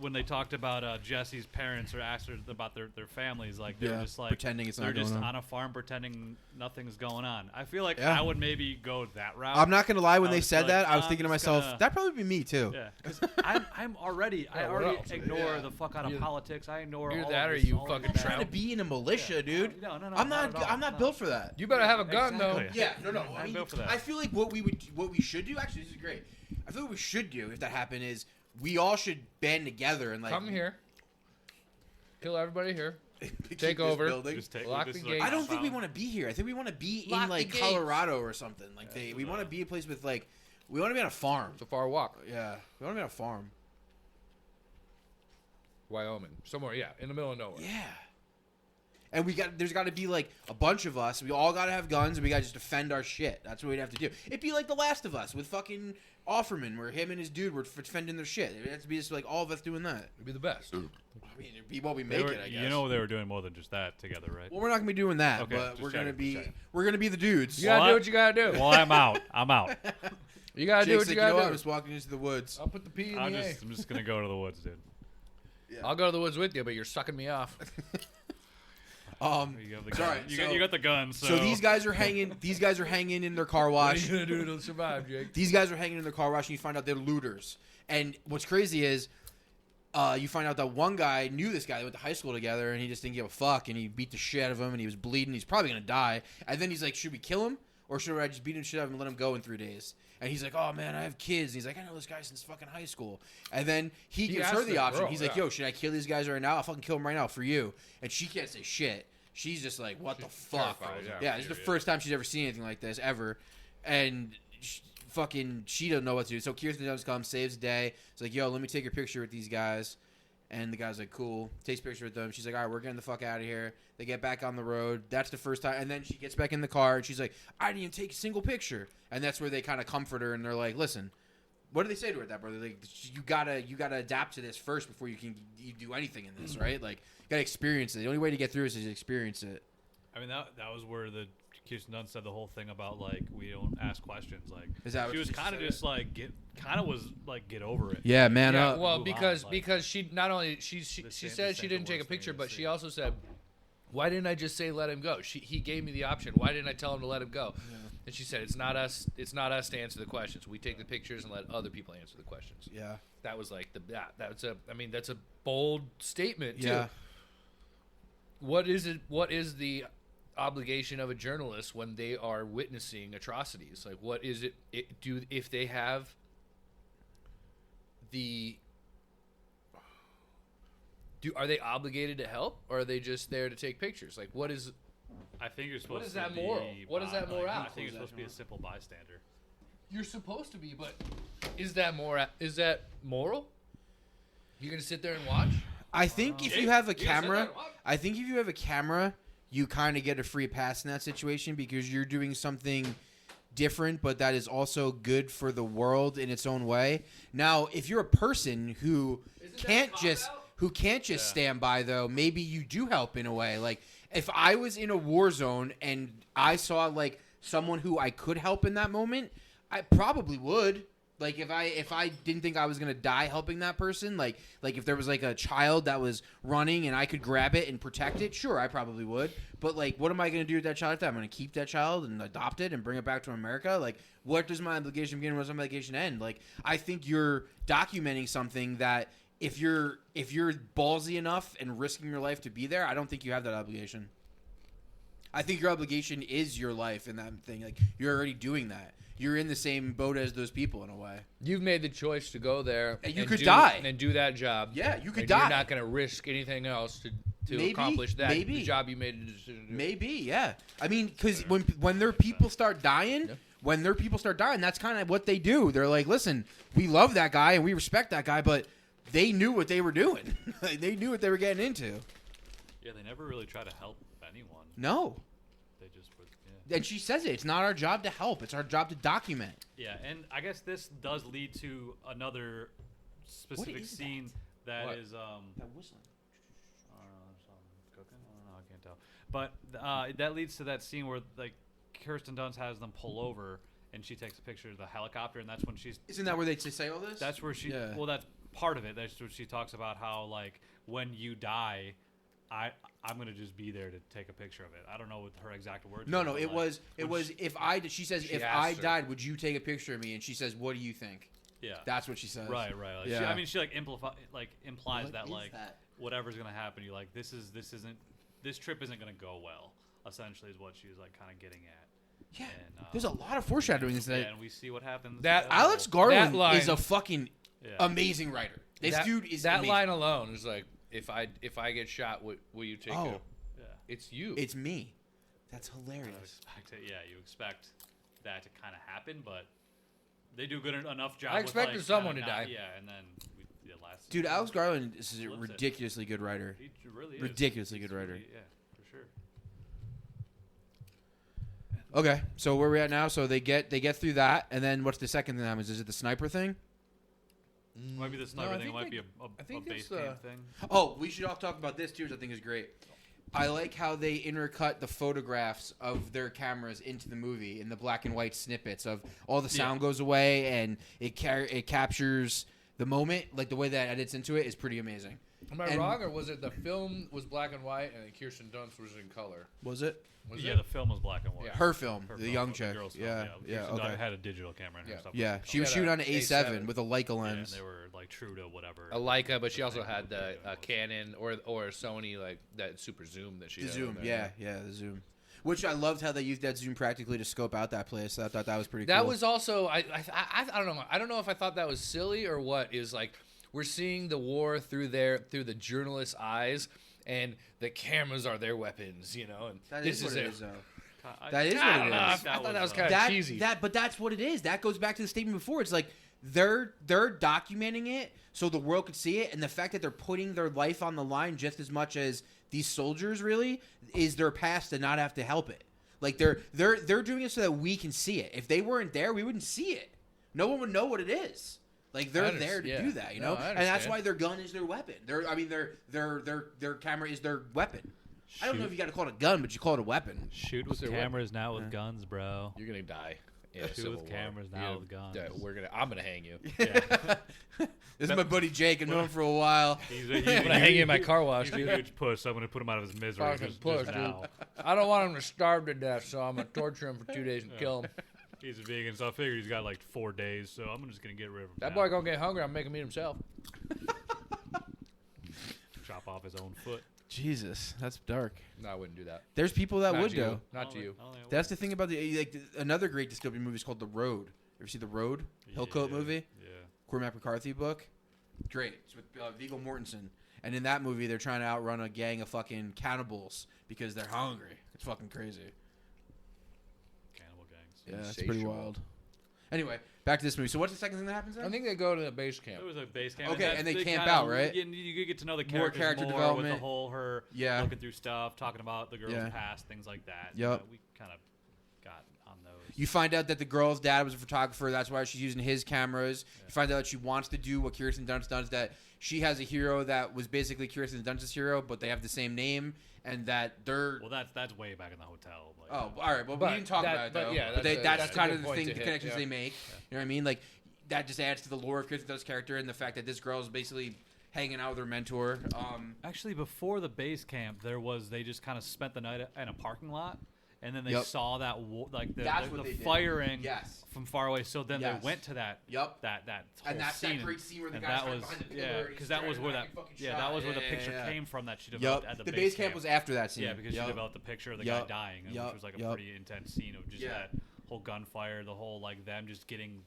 when they talked about Jesse's parents or asked her about their families, like they're just like pretending it's not they're going just on. a farm pretending nothing's going on. I feel like Yeah. I would maybe go that route. I'm not going to lie. When I they was said like, that, I was I'm thinking to just myself, gonna- that'd probably be me too. Yeah, because I already else? ignore Yeah. the fuck out of You're- politics. I ignore you're all that of or this, you all of fucking this. Trying to be in a militia, Yeah. dude. No, I'm not at all. I'm not No. built for that. You better have a gun though. Exactly. Yeah, no. I'm I mean, built for that. I feel like what we should do. Actually, this is great. I feel like we should do if that happened is we all should band together and like Come here. Kill everybody here. keep Take this over. building. Just take Lock this the is a gate. I don't think we compound. want to be here. I think we want to be Lock in the like gates. Colorado or something. Like we want to be a place with like we want to be on a farm. It's a far walk. Yeah, we want to be on a farm. Wyoming. Somewhere, yeah. In the middle of nowhere. Yeah. And there's got to be like a bunch of us. We all got to have guns and we got to just defend our shit. That's what we'd have to do. It'd be like The Last of Us with fucking Offerman, where him and his dude were defending their shit. It'd have to be just like all of us doing that. It'd be the best. I mean, it'd be what we They make were- it, I guess. You know they were doing more than just that together, right? well, we're not gonna be doing that, Okay, but just we're gonna checking, be just checking. we're gonna be the dudes. You gotta Well, do what you gotta do. Well, I'm out. I'm out. You gotta do Jake's what you like, gotta know what? do. I'm just walking into the woods. I'll put the P in I'm the A. just gonna go to the woods, dude. I'll go to the woods with you, but you're sucking me off. You have the Sorry, gun. You got the gun. So these guys are hanging. These guys are hanging in their car What are wash. you gonna do to survive, Jake? These guys are hanging in their car wash, and you find out they're looters. And what's crazy is, you find out that one guy knew this guy. They went to high school together, and he just didn't give a fuck, and he beat the shit out of him, and he was bleeding. He's probably gonna die. And then he's like, "Should we kill him, or should I just beat him shit out of him and let him go in 3 days?" And he's like, "Oh man, I have kids." And he's like, "I know this guy since fucking high school." And then he gives her asked the the option. girl, He's like, yeah. "Yo, should I kill these guys right now? I'll fucking kill them right now for you." And she can't say shit. She's just like, "What the fuck?" terrified, Yeah, this is the first time she's ever seen anything like this ever, and she doesn't know what to do. So Kirsten Dunst comes, saves the day. It's like, "Yo, let me take your picture with these guys." And the guy's like, "Cool." Takes a picture with them. She's like, "All right, we're getting the fuck out of here." They get back on the road. That's the first time. And then she gets back in the car and she's like, "I didn't even take a single picture." And that's where they kind of comfort her and they're like, "Listen, what do they say to her at that, brother? Like, you gotta adapt to this first before you do anything in this, right? Like, you gotta experience it. The only way to get through this is to experience it." I mean, that was where the Kirsten Dunst said the whole thing about like we don't ask questions. Like Is that what she was she kind of said? just like get over it. Yeah, man Yeah, up. well, Move on, because like- because she not only she The said she same didn't take a worst thing picture, to but say. she also said, "Why didn't I just say let him go?" He gave me the option. Why didn't I tell him to let him go? And she said, "It's not us to answer the questions. We take the pictures and let other people answer the questions." Yeah. That was like that's a bold statement too. Yeah. What is the obligation of a journalist when they are witnessing atrocities? Like, what is it if they have are they obligated to help, or are they just there to take pictures? Like, what is I think you're supposed is to that be moral? What is that moral? I think you're supposed to be a simple bystander. you're supposed to be, but is that moral? You're gonna sit there and watch? I think if you have a camera, you kind of get a free pass in that situation because you're doing something different, but that is also good for the world in its own way. Now, if you're a person who can't just stand by, though, maybe you do help in a way. Like, if I was in a war zone and I saw like someone who I could help in that moment, I probably would. Like, if I didn't think I was gonna die helping that person, like if there was like a child that was running and I could grab it and protect it, sure, I probably would. But like, what am I gonna do with that child? I'm gonna keep that child and adopt it and bring it back to America. Like, what does my obligation begin? Where does my obligation end? Like, I think you're documenting something that if you're ballsy enough and risking your life to be there, I don't think you have that obligation. I think your obligation is your life in that thing. Like, you're already doing that. You're in the same boat as those people in a way. You've made the choice to go there and you could die and do that job. Yeah, you could and die. You're not going to risk anything else to accomplish that the job you made a decision to do. Maybe, yeah. I mean, because when their people start dying, that's kind of what they do. They're like, listen, we love that guy and we respect that guy, but they knew what they were doing. They knew what they were getting into. Yeah, they never really try to help anyone. No. They just were, yeah. And she says it. It's not our job to help. It's our job to document. Yeah, and I guess this does lead to another specific scene that is that whistling. I don't know, something cooking. I don't know, I can't tell. But that leads to that scene where like Kirsten Dunst has them pull over and she takes a picture of the helicopter, and that's when she's. Isn't that where they say all this? That's where she. Yeah. Well, that's part of it. That's what she talks about, how like when you die, I'm gonna just be there to take a picture of it. I don't know what her exact words. No, it was if I. She says if I died, would you take a picture of me? And she says, what do you think? Yeah, that's what she says. Right. Like, yeah. she implies what that is that? Whatever's gonna happen, you like this trip isn't gonna go well. Essentially, is what she's like kind of getting at. Yeah, and, there's a lot of foreshadowing in this. And we see what happens. That Alex Garland is a fucking amazing writer. This dude is that amazing. line alone is like, if I get shot, will you take it? Yeah. It's you. It's me. That's hilarious. You expect that to kind of happen, but they do good enough job. I expected someone to die. Yeah, and then last. Dude, Alex Garland is a ridiculously good writer. He really is. Ridiculously good writer. Yeah, for sure. Okay, so where we at now? So they get through that, and then what's the second thing that happens? Is it the sniper thing? Might be the sniper thing. It might be a base camp thing. Oh, we should all talk about this too, which I think is great. I like how they intercut the photographs of their cameras into the movie in the black and white snippets of all the sound goes away and it captures the moment. Like the way that edits into it is pretty amazing. Am I wrong, or was it the film was black and white and Kirsten Dunst was in color? Was it? The film was black and white. Yeah. Her film, the young chick. Girl's film. Yeah. Okay. Had a digital camera in her stuff. Yeah, she was shooting on an A7 with a Leica lens. And they were like true to whatever. A Leica, but she also had the Canon or a Sony, like that super zoom that she had. The zoom, the zoom. Which I loved how they used that zoom practically to scope out that place. I thought that was pretty cool. That was also I don't know. I don't know if I thought that was silly or what. Is like we're seeing the war through the journalist's eyes, and the cameras are their weapons, you know. And that this is what it is, though. That is what it is. I thought that was kind of cheesy. But that's what it is. That goes back to the statement before. It's like they're documenting it so the world could see it, and the fact that they're putting their life on the line just as much as these soldiers really is their past to not have to help it. Like they're doing it so that we can see it. If they weren't there, we wouldn't see it. No one would know what it is. Like they're there to do that, you know, and that's why their gun is their weapon. Their camera is their weapon. I don't know if you got to call it a gun, but you call it a weapon. Shoot with cameras now with guns, bro. You're gonna die. Shoot with cameras now with guns. I'm gonna hang you. Yeah. This is my buddy Jake. I've known him for a while. I'm gonna hang you in my car wash, dude. He's a huge puss. So I'm gonna put him out of his misery. Fucking puss, dude. I don't want him to starve to death, so I'm gonna torture him for 2 days and kill him. He's a vegan, so I figured he's got like 4 days, so I'm just gonna get rid of him. That boy gonna get hungry. I'm making him eat himself. Chop off his own foot. Jesus, that's dark. No, I wouldn't do that. There's people that would, though. Not to you. That's the thing about another great dystopian movie is called The Road. You ever see The Road? Hillcoat movie? Yeah. Cormac McCarthy book. Great. It's with Viggo Mortensen. And in that movie, they're trying to outrun a gang of fucking cannibals because they're hungry. It's fucking crazy. Cannibal gangs. Yeah, it's pretty wild. Anyway, back to this movie. So what's the second thing that happens there? I think they go to the base camp. It was a base camp. Okay, and they camp out, right? You get to know the characters more character more development. with the whole looking through stuff, talking about the girl's past, things like that. Yep. We kind of got on those. You find out that the girl's dad was a photographer. That's why she's using his cameras. Yeah. You find out that she wants to do what Kirsten Dunst does, that she has a hero that was basically Kirsten Dunst's hero, but they have the same name, and that they're... Well, that's way back in the hotel. Like, oh, all right. Well, we didn't talk about it, though. Yeah, that's kind of the thing, the hit, connections they make. Yeah. You know what I mean? Like, that just adds to the lore of Kirsten Dunst's character and the fact that this girl is basically hanging out with her mentor. Actually, before the base camp, they just kind of spent the night in a parking lot. And then they saw that the firing from far away. So then they went to that that whole and that's scene. That great scene where the guy's behind the pillar. Because that was where the picture came from that she developed at the base camp. Was after that scene. Yeah, because she developed the picture of the guy dying, which was like a pretty intense scene of just that whole gunfire, the whole like them just getting.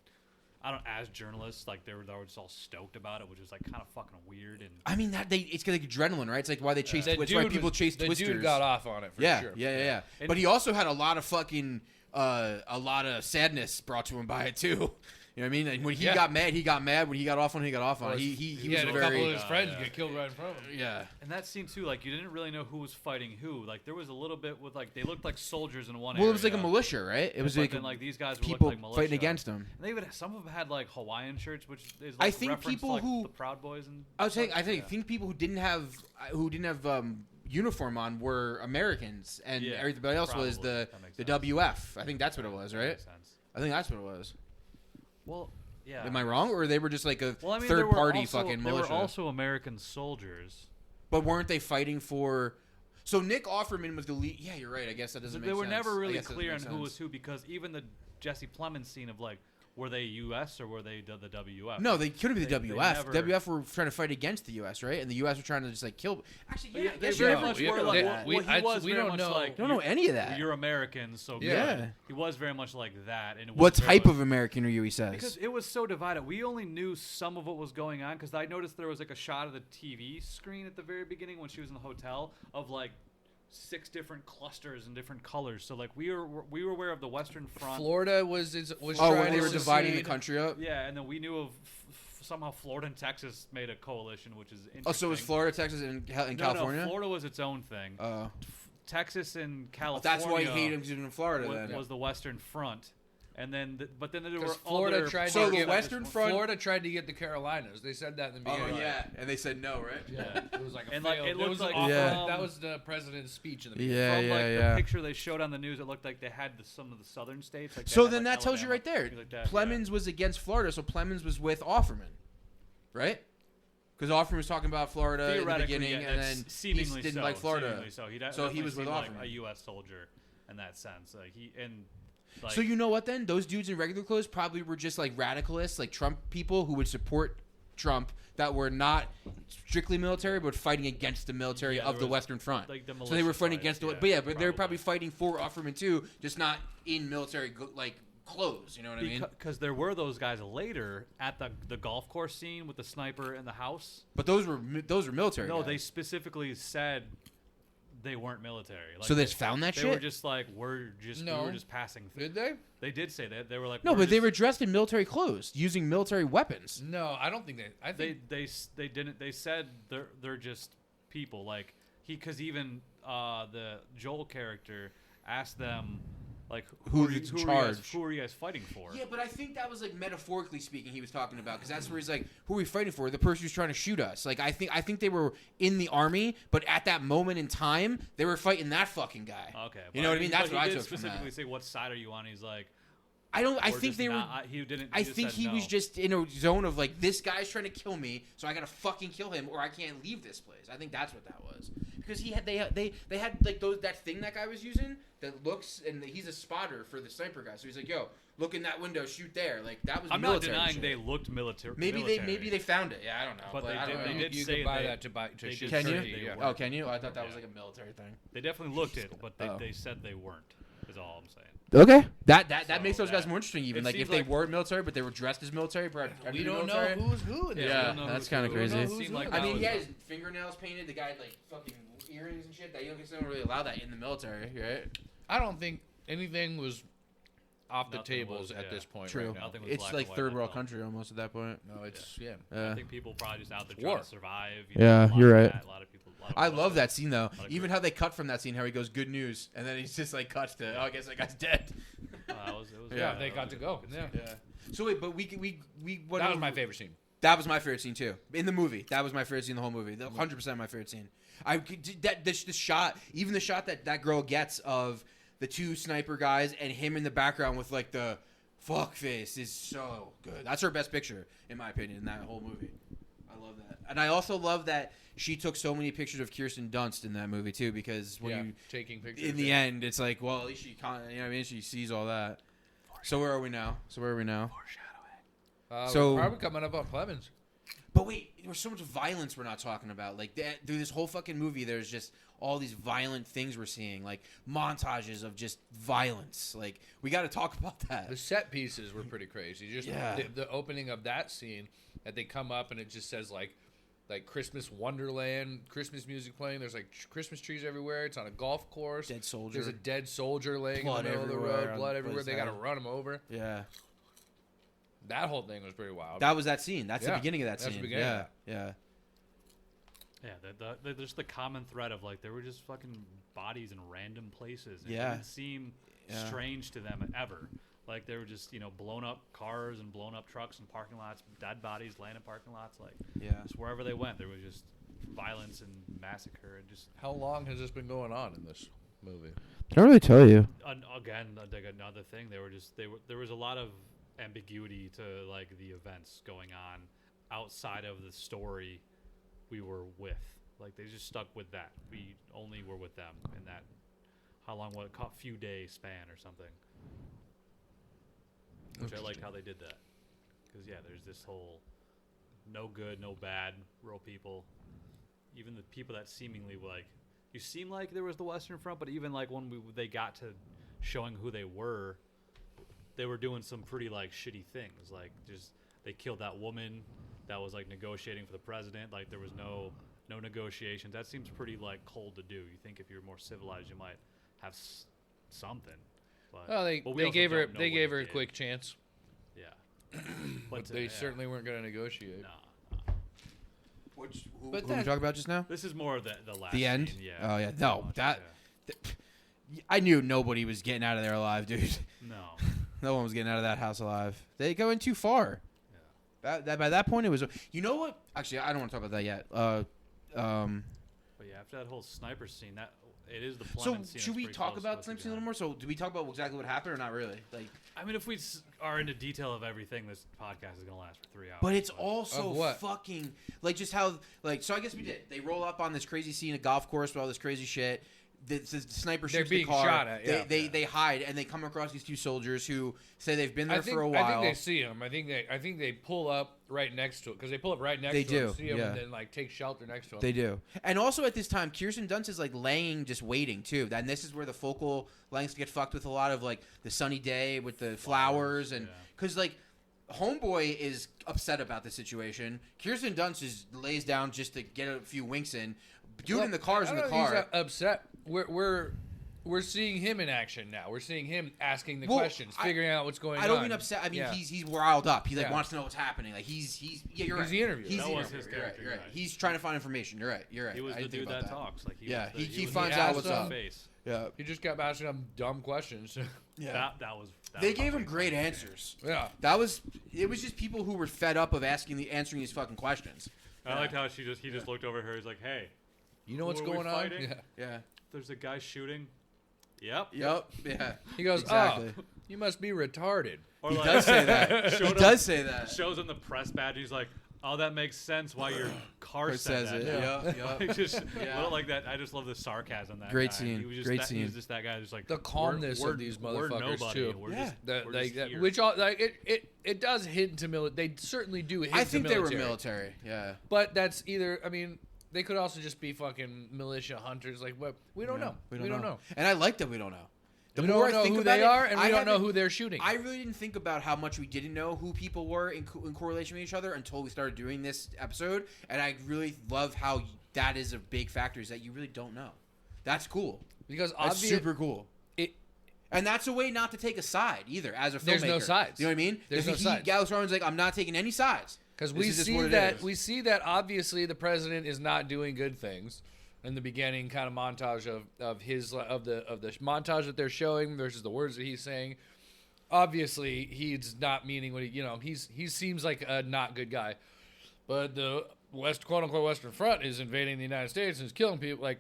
As journalists, like they were just all stoked about it, which is like kind of fucking weird. And I mean it's like adrenaline, right? It's like why they chase. It's why people chase Twisters. The dude got off on it for sure. Yeah. But he also had a lot of fucking sadness brought to him by it too. You know what I mean? And when he got mad, he got mad. When he got off on it, he got off on it. He was a couple of his friends get killed right in front of him. Yeah. And that scene too, like you didn't really know who was fighting who. Like there was a little bit with like they looked like soldiers in one area. Well, it was like a militia, right? It was like these guys people like militia. fighting against them. And some of them had like Hawaiian shirts, which is like I think people like, who the Proud Boys and I think people who didn't have uniform on were Americans, and everybody else was the WF. I think that's what it was, right? I think that's what it was. Well. Yeah. Am I wrong, or they were just like a third-party fucking militia? They were also American soldiers. But weren't they fighting for... So Nick Offerman was the lead... Yeah, you're right. I guess that doesn't make sense. They were never really clear on who was who, because even the Jesse Plemons scene of like, were they U.S. or were they the WF? No, they couldn't be the WF. WF were trying to fight against the U.S., right? And the U.S. were trying to just like kill... Actually, yeah, they very much were like... We don't know. Like, don't know any of that. You're American, so he was very much like that. And what type of American are you, he says? Because it was so divided. We only knew some of what was going on, because I noticed there was like a shot of the TV screen at the very beginning when she was in the hotel of like 6 different clusters and different colors. So like we were aware of the Western Front. Florida was when they were dividing the country up. Yeah, and then we knew of somehow Florida and Texas made a coalition, which is interesting. Oh, so it was Florida, Texas, and California? No, Florida was its own thing. Texas and California. That's why you hate him because he was in Florida. Was the Western Front. And then, but then there were Florida tried to get the Western Front. Florida tried to get the Carolinas. They said that in the beginning. Oh yeah, and they said no, right? Yeah, it was like a and failed. It looked like that was the president's speech in the beginning. The picture they showed on the news, it looked like they had some of the southern states. Like so then that tells you right there. Plemons was against Florida, so Plemons was with Offerman, right? Because Offerman was talking about Florida in the beginning, and then he didn't like Florida. So he was with Offerman, like a U.S. soldier in that sense. Like, so you know what then? Those dudes in regular clothes probably were just like radicalists, like Trump people who would support Trump that were not strictly military but fighting against the military of the Western Front. Like the so they were fighting against but they were probably fighting for Offerman too, just not in military like clothes. You know what I mean? Because there were those guys later at the golf course scene with the sniper in the house. But those were military. No, guys. They specifically said they weren't military. Like so they found that shit? They were just like, we were just passing through. Did they? They did say that. They were like... No, but they were dressed in military clothes, using military weapons. No, I don't think they... I think they didn't. They said they're just people. Like, because even the Joel character asked them... Like who are you guys fighting for? Yeah, but I think that was like metaphorically speaking he was talking about, because that's where he's like, who are we fighting for? The person who's trying to shoot us. Like I think they were in the army, but at that moment in time they were fighting that fucking guy. Okay, you know what I mean? That's what I took from that. Specifically say what side are you on? He's like, I think they were. He didn't. I think he was just in a zone of like, this guy's trying to kill me, so I gotta fucking kill him, or I can't leave this place. I think that's what that was, because they had like that thing that guy was using that looks, and he's a spotter for the sniper guy. So he's like, yo, look in that window, shoot there. Like that was. I'm military not denying shit. they looked military. Maybe they found it. Yeah, I don't know. But they did you say could buy that to shoot. Can you? Yeah. Oh, can you? I thought that was like a military thing. They definitely looked it, but they said they weren't. Is all I'm saying. Okay, that makes those guys more interesting. Even like if they weren't military, but they were dressed as military. We don't know who's who. Yeah, that's kind of crazy. I mean, he had his fingernails painted. The guy had like fucking earrings and shit. That you don't really allow that in the military, right? I don't think anything was off the tables at this point. True. Right now. It's like third world country almost at that point. No, it's I think people probably just out there trying to survive. You're right. A lot of people. I love that scene though. Even how they cut from that scene, how he goes, "Good news," and then he's just like cuts to, "Oh, I guess that guy's dead." Yeah, they got to go. Yeah. So wait, but we That was my favorite scene. That was my favorite scene too in the movie. That was my favorite scene in the whole movie. 100% my favorite scene. This shot, even the shot that girl gets of the two sniper guys and him in the background with like the fuck face is so good. That's her best picture in my opinion in that whole movie. I love that, and I also love that she took so many pictures of Kirsten Dunst in that movie too, because when you taking pictures in the end, it's like, well, at least she kind of, you know what I mean, she sees all that. So where are we now? So probably coming up on Clemens. But wait, there's so much violence we're not talking about. Like through this whole fucking movie, there's just all these violent things we're seeing, like montages of just violence. Like we got to talk about that. The set pieces were pretty crazy. Just the opening of that scene that they come up and it just says like Christmas Wonderland, Christmas music playing. There's like Christmas trees everywhere. It's on a golf course. Dead soldier. There's a dead soldier laying in the middle of the road. Blood everywhere. They got to run him over. Yeah. That whole thing was pretty wild. That was that scene. That's the beginning of that scene. The beginning. Yeah. There's the common thread of like there were just fucking bodies in random places. And it didn't seem strange to them ever. Like they were just blown up cars and blown up trucks and parking lots, dead bodies laying in parking lots. Like just wherever they went, there was just violence and massacre and just. How long has this been going on in this movie? I don't really tell you. Again, like another thing, there was a lot of ambiguity to like the events going on outside of the story we were with. Like they just stuck with that. We only were with them in that. How long? What? A few day span or something. Which I liked how they did that. Because there's this whole no good, no bad, real people. Even the people that seemingly like you seem like there was the Western Front, but even like when they got to showing who they were doing some pretty like shitty things. Like just they killed that woman that was like negotiating for the president. Like there was no negotiations. That seems pretty like cold to do. You think if you're more civilized, you might have something. But, well, they gave her a quick chance. Yeah, but they certainly weren't going to negotiate. No. Who we talking about just now? This is more of the last. The end. Scene, yeah. Oh yeah. No, I knew nobody was getting out of there alive, dude. No. No one was getting out of that house alive. They go in too far. Yeah. By that point, it was. You know what? Actually, I don't want to talk about that yet. But yeah, after that whole sniper scene, that it is the Clemens scene. So should we talk about sniper scene a little more? So do we talk about exactly what happened or not really? Like, I mean, if we are into detail of everything, this podcast is gonna last for 3 hours. But it's also fucking like just how like. So I guess we did. They roll up on this crazy scene, a golf course with all this crazy shit. The sniper shoots the car. Shot at, they hide and they come across these two soldiers who say they've been there for a while. I think they see him. I think they pull up right next to it because they pull up right next to him, see him, and then like take shelter next to him. They do. And also at this time, Kirsten Dunst is like laying, just waiting too. And this is where the focal lengths get fucked with a lot of like the sunny day with the flowers and because like. Homeboy is upset about the situation. Kirsten Dunst lays down just to get a few winks in. Dude in the car is in the car. He's upset. We're seeing him in action now. We're seeing him asking the questions, figuring out what's going on. I don't mean upset. I mean he's riled up. He wants to know what's happening. Like he's you're right. He's the interviewer. That was his character. You're right. He's trying to find information. You're right. He was the dude that talks. Like he finds out what's up. Yeah, he just kept asking him dumb questions. Yeah, they gave him great answers. Yeah, it was just people who were fed up of answering these fucking questions. I liked how he just looked over at her. He's like, "Hey, you know what's going on? Yeah. There's a guy shooting. Yep. Yeah. He goes, exactly. Oh, you must be retarded. Or he does say that. He does say that. Shows him the press badge. He's like, oh, that makes sense why your car says it. Yeah. Like that. I just love the sarcasm. That great guy. scene. He was just that guy. Just like the calmness of these motherfuckers too. We're just which all like it does hint to military. They certainly do hint to military. I think they were military. Yeah. But that's either. I mean. They could also just be fucking militia hunters. Like, what? We don't know. We don't know. And I like that we don't know. We don't know who they are, and we don't know who they're shooting. I really didn't think about how much we didn't know who people were in correlation with each other until we started doing this episode. And I really love how that is a big factor, is that you really don't know. That's cool. Because that's super cool. And that's a way not to take a side either as a filmmaker. There's no sides. You know what I mean? There's no sides. Alex Garland's like, I'm not taking any sides. Because we see that obviously the president is not doing good things in the beginning kind of montage of the montage that they're showing versus the words that he's saying. obviously he's not meaning what he seems like a not good guy, but the quote unquote Western Front is invading the United States and is killing people. Like,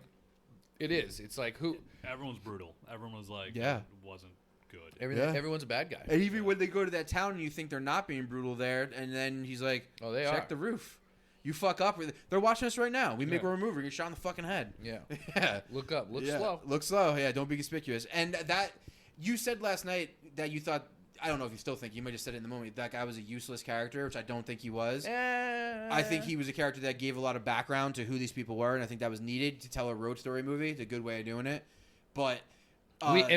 it is. It's like who? Everyone's brutal. Everyone was like, Yeah. it wasn't good. Everyone's a bad guy. And even when they go to that town and you think they're not being brutal there, and then he's like, Oh, they check are. the roof. You fuck up. They're watching us right now. We make Yeah. a move. We get shot in the fucking head. Yeah. Yeah. Look up. Look Yeah. slow. Look slow. Yeah, don't be conspicuous. And that, you said last night that you thought, I don't know if you still think, you might have said it in the moment, that guy was a useless character, which I don't think he was. I think he was a character that gave a lot of background to who these people were, and I think that was needed to tell a road story movie. It's a good way of doing it. But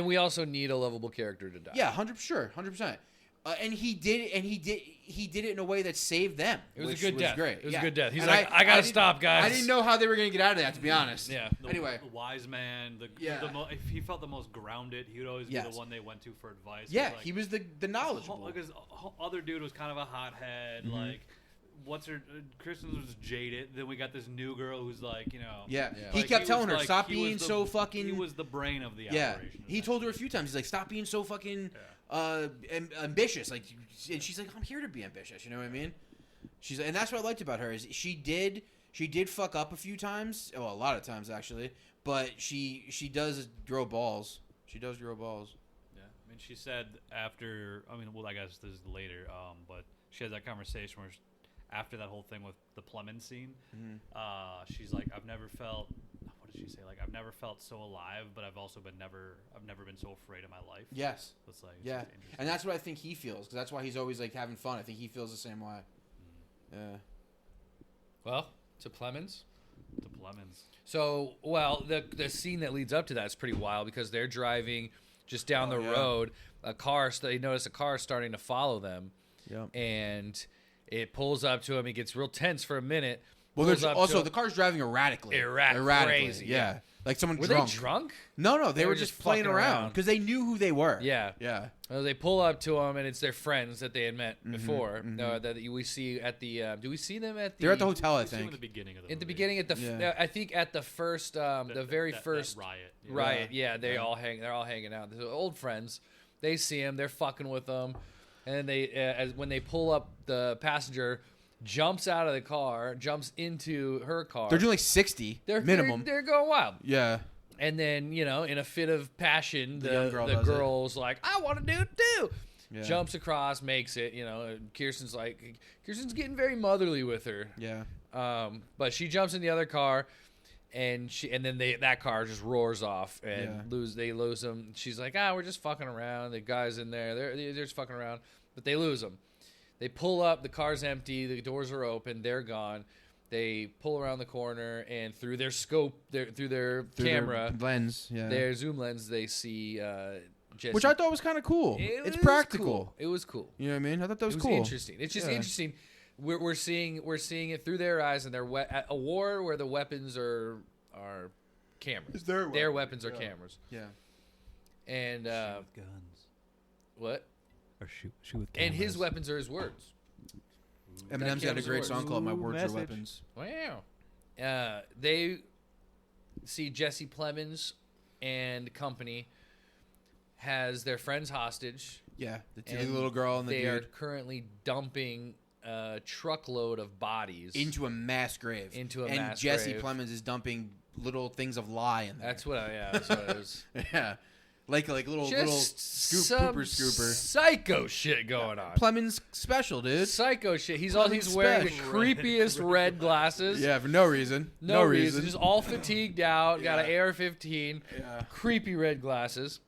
we also need a lovable character to die. yeah, 100%. And he did it in a way that saved them. It was a which good was death. Great. It was Yeah. a good death. He's And like, I gotta didn't- stop, guys. I didn't know how they were gonna get out of that, to be honest. Yeah. Anyway. The wise man. Yeah. If he felt the most grounded, he would always be Yes. the one they went to for advice. Yeah, Like, he was the knowledgeable. Like his other dude was kind of a hothead. Mm-hmm. Like, Kristen was jaded. Then we got this new girl who's like, Yeah. Yeah. He like, kept was telling her, like- stop he was being the- so fucking. He was the brain of the Yeah. operation. He told her a few times. He's like, stop being so fucking ambitious. Like, and she's like, I'm here to be ambitious. You know what I mean? And that's what I liked about her is she did fuck up a few times. Well, a lot of times actually. But she does grow balls. She does grow balls. Yeah, I mean, she said after. I mean, well, I guess this is later. But she had that conversation where, after that whole thing with the plumbing scene, she's like, I've never felt. What did she say? Like, I've never felt so alive, but I've also never been so afraid in my life. Yes. So it's like, Yeah. interesting. And that's what I think he feels, because that's why he's always like having fun. I think he feels the same way. Yeah. Well, to Plemons. To Plemons. So, well, the scene that leads up to that is pretty wild because they're driving just down the yeah. road. They notice a car starting to follow them, Yep. and it pulls up to him. He gets real tense for a minute. Well, pulls there's up also to the car's driving erratically. Erratically. Crazy, Yeah. Like someone Were drunk. they drunk? No, they They were were just just playing fucking around around. because they knew who they were. Yeah. Yeah. They pull up to him, and it's their friends that they had met before. That we see at the. Do we see them at the? They're at the hotel, I You see him in think. the beginning of the In the movie. beginning, at the Yeah. I think at the first, the very first that riot. Yeah. riot. Yeah, they're all hanging out. They're old friends. They see him. They're fucking with them, and then when they pull up, the passenger jumps out of the car, jumps into her car. They're doing like 60 minimum. They're going wild. Yeah. And then, in a fit of passion, The young girl the does it. girl's like, I want to do it too. Yeah. Jumps across, makes it. Kirsten's getting very motherly with her. Yeah. But she jumps in the other car, and then that car just roars off and they lose them. She's like, we're just fucking around. The guy's in there. They're just fucking around, but they lose them. They pull up. The car's empty. The doors are open. They're gone. They pull around the corner, and through their scope, through their camera, their lens, their zoom lens, they see Jesse. which I thought was kind of cool. It's was practical. Cool. It was cool. You know what I mean? I thought that was It was cool. interesting. It's just interesting. We're seeing it through their eyes, and they're at a war where the weapons are cameras. It's their Their weapons, weapons are yeah. cameras. Yeah. And Shoot with guns. what? Or shoot with And his weapons are his words. Eminem's got a cameras great works. song called "My Ooh, Words message. Are Weapons." Wow. They see Jesse Plemons and company has their friends hostage. Yeah, the and little girl and the they are dude currently dumping a truckload of bodies into a mass grave. Into a and mass Jesse grave. Plemons is dumping little things of lie in there. That's what it was. Yeah, like little Just scoop some pooper scooper. psycho shit going on. Plemons special, dude. Psycho shit. He's Plemons wearing the special. creepiest red glasses. Yeah, for no reason. No reason. Just all fatigued out. Got an Yeah. AR-15. Yeah. Creepy red glasses.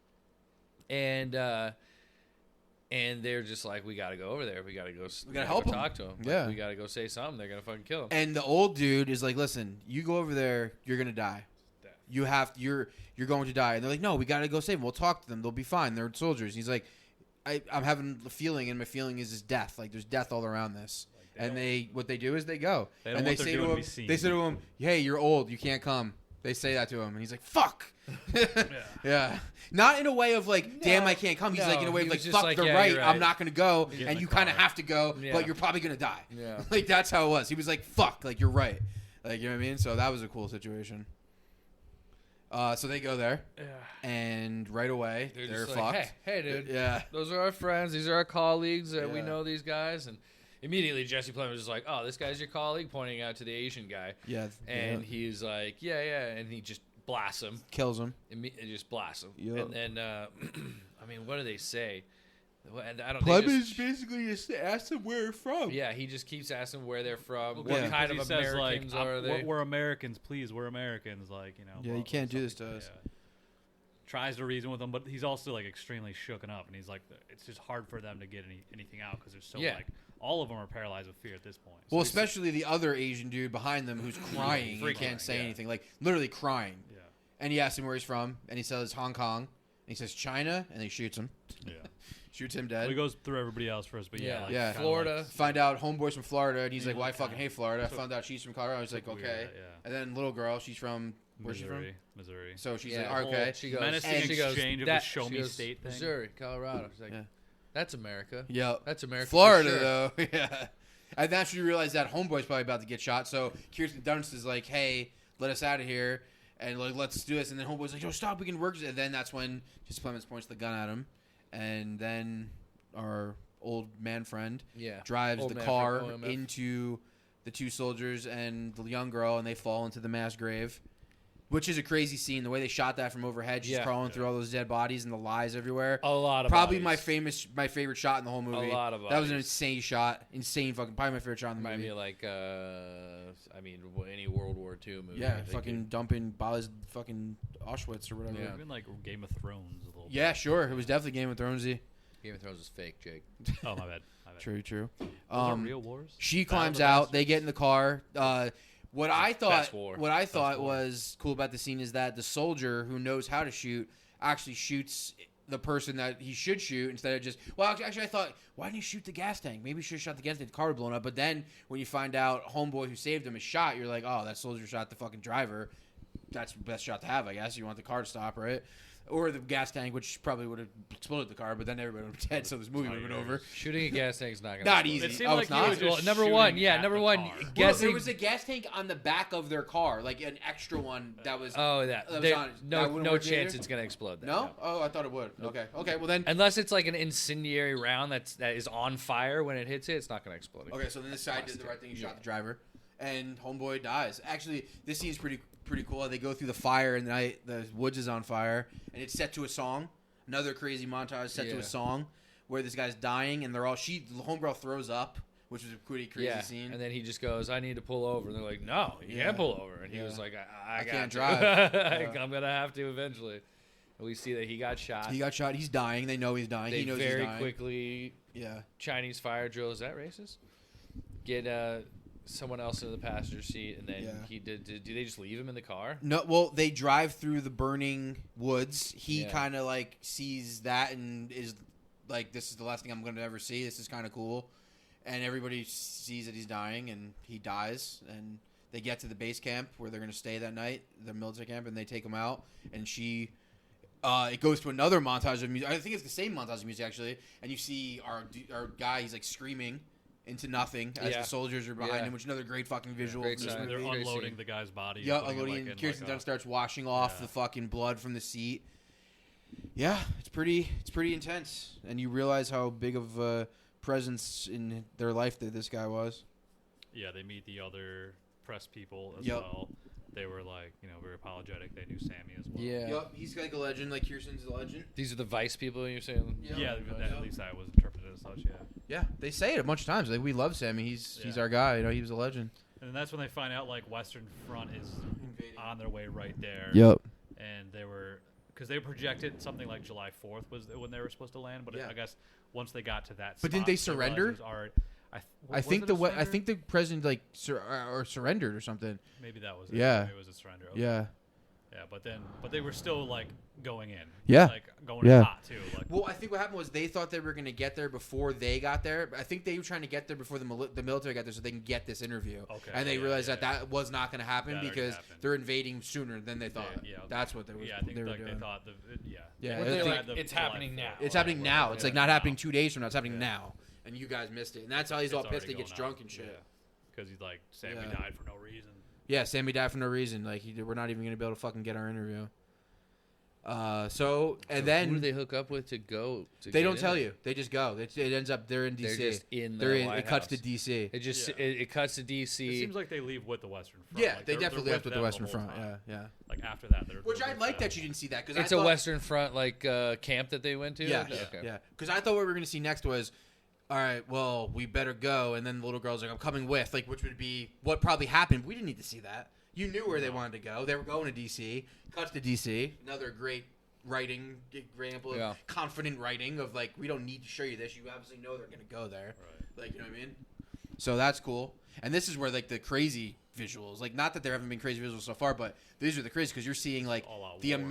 And they're just like, we gotta go over there. We gotta go. We gotta help 'em. talk to him. Like, Yeah. we gotta go say something. They're gonna fucking kill him. And the old dude is like, "Listen, you go over there, you're gonna die. You're going to die." And they're like, "No, we gotta go save them. We'll talk to them. They'll be fine. They're soldiers." And he's like, I'm having a feeling, and my feeling is death. Like, there's death all around this. And what they do is they go. They don't and want they their say doing to to him, be seen. they say to him, "Hey, you're old. You can't come." They say that to him, and he's like, "Fuck." Yeah. Not in a way of like, "Damn, I can't come." He's like in a way of he like, was just "Fuck, like, they're yeah, right. you're I'm right. not gonna go, Get in and the you kind of car." have to go, Yeah. but you're probably gonna die." Yeah. Like, that's how it was. He was like, "Fuck," like, "You're right." Like, you know what I mean? So that was a cool situation. So they go there, Yeah. and right away they're just fucked. like, hey, dude. Yeah. Those are our friends. These are our colleagues. We Yeah. know these guys. And immediately Jesse Plemons is like, oh, this guy's your colleague, pointing out to the Asian guy. Yeah. And he's like, yeah. And he just blasts him. Kills him. Just blasts him. Yep. And then, I mean, what do they say? And I don't think Plemons basically just asked him where they're from. yeah, he just keeps asking where they're from, Well, what kind of he says, Americans like, are they. We're Americans, please. We're Americans, like, you know. Yeah, you can't do this to us. Yeah. Tries to reason with them, but he's also like extremely shooken up, and he's like, it's just hard for them to get anything out because they're so like, all of them are paralyzed with fear at this point. Well, especially the other Asian dude behind them who's crying. He can't say anything, like literally crying. Yeah. And he asks him where he's from, and he says Hong Kong. And he says China, and he shoots him. Yeah. Shoots him dead. Well, he goes through everybody else first, but Yeah. like, Yeah. kinda Florida. like- Find out homeboy's from Florida, and he's Yeah, like, "Well, I kinda. fucking hate Florida." I So- found out she's from Colorado. I was like, Weird, "Okay." yeah. And then little girl, she's from where's she from? Missouri. So she's Yeah, like, "Okay." She goes, Menacing and she goes, exchange of that, the show she me goes, state thing. Missouri, Colorado. She's like, Yeah. that's America. Yep. That's America. for Florida, sure. though. Yeah. And that's when you realize that homeboy's probably about to get shot. So Kirsten Dunst is like, "Hey, let us out of here, and like let's do this." And then homeboy's like, "Yo, stop! We can work." And then that's when Jesse Plemons points the gun at him, and then our old man friend Yeah. drives Old the man car friend, OMF. into the two soldiers and the young girl, and they fall into the mass grave. Which is a crazy scene. The way they shot that from overhead, she's Yeah. crawling through all those dead bodies and the lies everywhere. A lot of Probably bodies. my favorite shot in the whole movie. lot of That was an bodies. insane shot. Insane fucking. Probably my favorite shot in the Remind movie. me of like, I mean, any World War II movie. Yeah, They fucking could- dumping bodies, fucking Auschwitz or whatever. Yeah. Even like Game of Thrones a little. Yeah, sure. It was definitely Game of Thronesy. Game of Thrones is fake, Jake. bit. Oh my bad. True. Those are real wars. She Battle of climbs the out. Bastards? They get in the car. What I Best war. thought war. was cool about the scene is that the soldier who knows how to shoot actually shoots the person that he should shoot instead of just. Well, actually, I thought, why didn't he shoot the gas tank? Maybe he should have shot the gas tank. The car would blown up. But then when you find out homeboy who saved him is shot, you're like, oh, that soldier shot the fucking driver. That's the best shot to have, I guess. You want the car to stop, right? Or the gas tank, which probably would have exploded the car, but then everybody would have been dead, so this movie would have been over. Shooting a gas tank is not gonna. Not explode. easy. It seemed Oh, like it's you not? were just Well, number shooting one, yeah, at number the one. car. Well, Guessing. there was a gas tank on the back of their car, like an extra one that was. Oh, that. was there- on- that no, wouldn't no work chance either? it's gonna explode. That, No? Oh, I thought it would. Okay. Okay. Well then. Unless it's like an incendiary round that is on fire when it hits it, it's not gonna explode. Okay, so then this side did the right thing. He shot the driver, and homeboy dies. Actually, this scene's pretty cool. They go through the fire, and the woods is on fire, and it's set to a song. Another crazy montage set to Yeah. a song where this guy's dying, and the homegirl throws up, which was a pretty crazy Yeah, scene. and then he just goes, "I need to pull over," and they're like, "No, you Yeah. can't pull over." And he Yeah. was like, "I got can't to. drive." Yeah. I'm gonna have to eventually." And we see that he got shot. He got shot. He's dying. They know he's dying. They he knows very he's dying. quickly Yeah. Chinese fire drill. Is that racist? Get someone else in the passenger seat, and then Yeah. he did. Do they just leave him in the car? No, well, they drive through the burning woods. He Yeah. kind of like sees that and is like, "This is the last thing I'm going to ever see. This is kind of cool." And everybody sees that he's dying, and he dies. And they get to the base camp where they're going to stay that night, the military camp, and they take him out. And she, it goes to another montage of music. I think it's the same montage of music actually. And you see our guy. He's like screaming into nothing as Yeah. the soldiers are behind Yeah. him, which is another great fucking visual. Great from this sign. They're movie. Great unloading scene. the guy's body. Yeah, and putting it, unloading. like, in, Kirsten like, Dunst starts washing off Yeah. the fucking blood from the seat. Yeah, it's pretty intense, and you realize how big of a presence in their life that this guy was. Yeah, they meet the other press people as Yep. well. They were like, very apologetic. They knew Sammy as well. Yeah. Yep, he's like a legend, like Kirsten's a legend. These are the Vice people you're saying. Yeah, at least that was interpreted as such. Yeah. Yeah, they say it a bunch of times. Like, we love Sammy. He's Yeah. our guy. He was a legend. And that's when they find out like Western Front is on their way right there. Yep. And they were because they projected something like July 4th was when they were supposed to land, but Yeah. I guess once they got to that, But didn't spot, they realized surrender? it was already- I think was it a surrender? I think the president like surrendered or something. maybe that was it. Yeah. Maybe it was a surrender. Okay. Yeah. Yeah, but they were still like going in. Yeah. Like going Yeah. in hot too. Like Well, I think what happened was they thought they were going to get there before they got there. I think they were trying to get there before the military got there so they can get this interview. Okay. And they Yeah, realized yeah, that was not going to happen That already because happened. they're invading sooner than they thought. Yeah, That's what they were, I think they were like doing. they thought Yeah. Well, I they're think- like, it's happening now. It's happening now. It's like not now. happening 2 days from now. It's happening Yeah. now. And you guys missed it. And that's how he's It's all pissed. already He gets going drunk on. and shit. Because he's like Sammy Yeah. died for no reason. Yeah, Sammy died for no reason. Like, we're not even going to be able to fucking get our interview. So who do then they hook up with to go? they don't tell you. They just go. It ends up they're in DC. They're just in They're the in. White It cuts to House. DC. It just Yeah. it cuts to DC. It seems like they leave with the Western Front. Yeah, Like, they definitely left with the them Western whole Front. time. Yeah. Like after that, they're Which I with like them. that you didn't see that because It's a Western Front camp that they went to. Yeah, Okay. yeah. Because I thought what we were gonna see next was, all right, well, we better go, and then the little girl's like, I'm coming with, like, which would be what probably happened. We didn't need to see that. You knew where they wanted to go. They were going to DC. Cuts to DC. Another great writing example of confident writing of like, we don't need to show you this. You obviously know they're gonna go there. Right. Like, you know what I mean? So that's cool. And this is where like the crazy visuals, like not that there haven't been crazy visuals so far, but these are the crazy because you're seeing like All-out the war.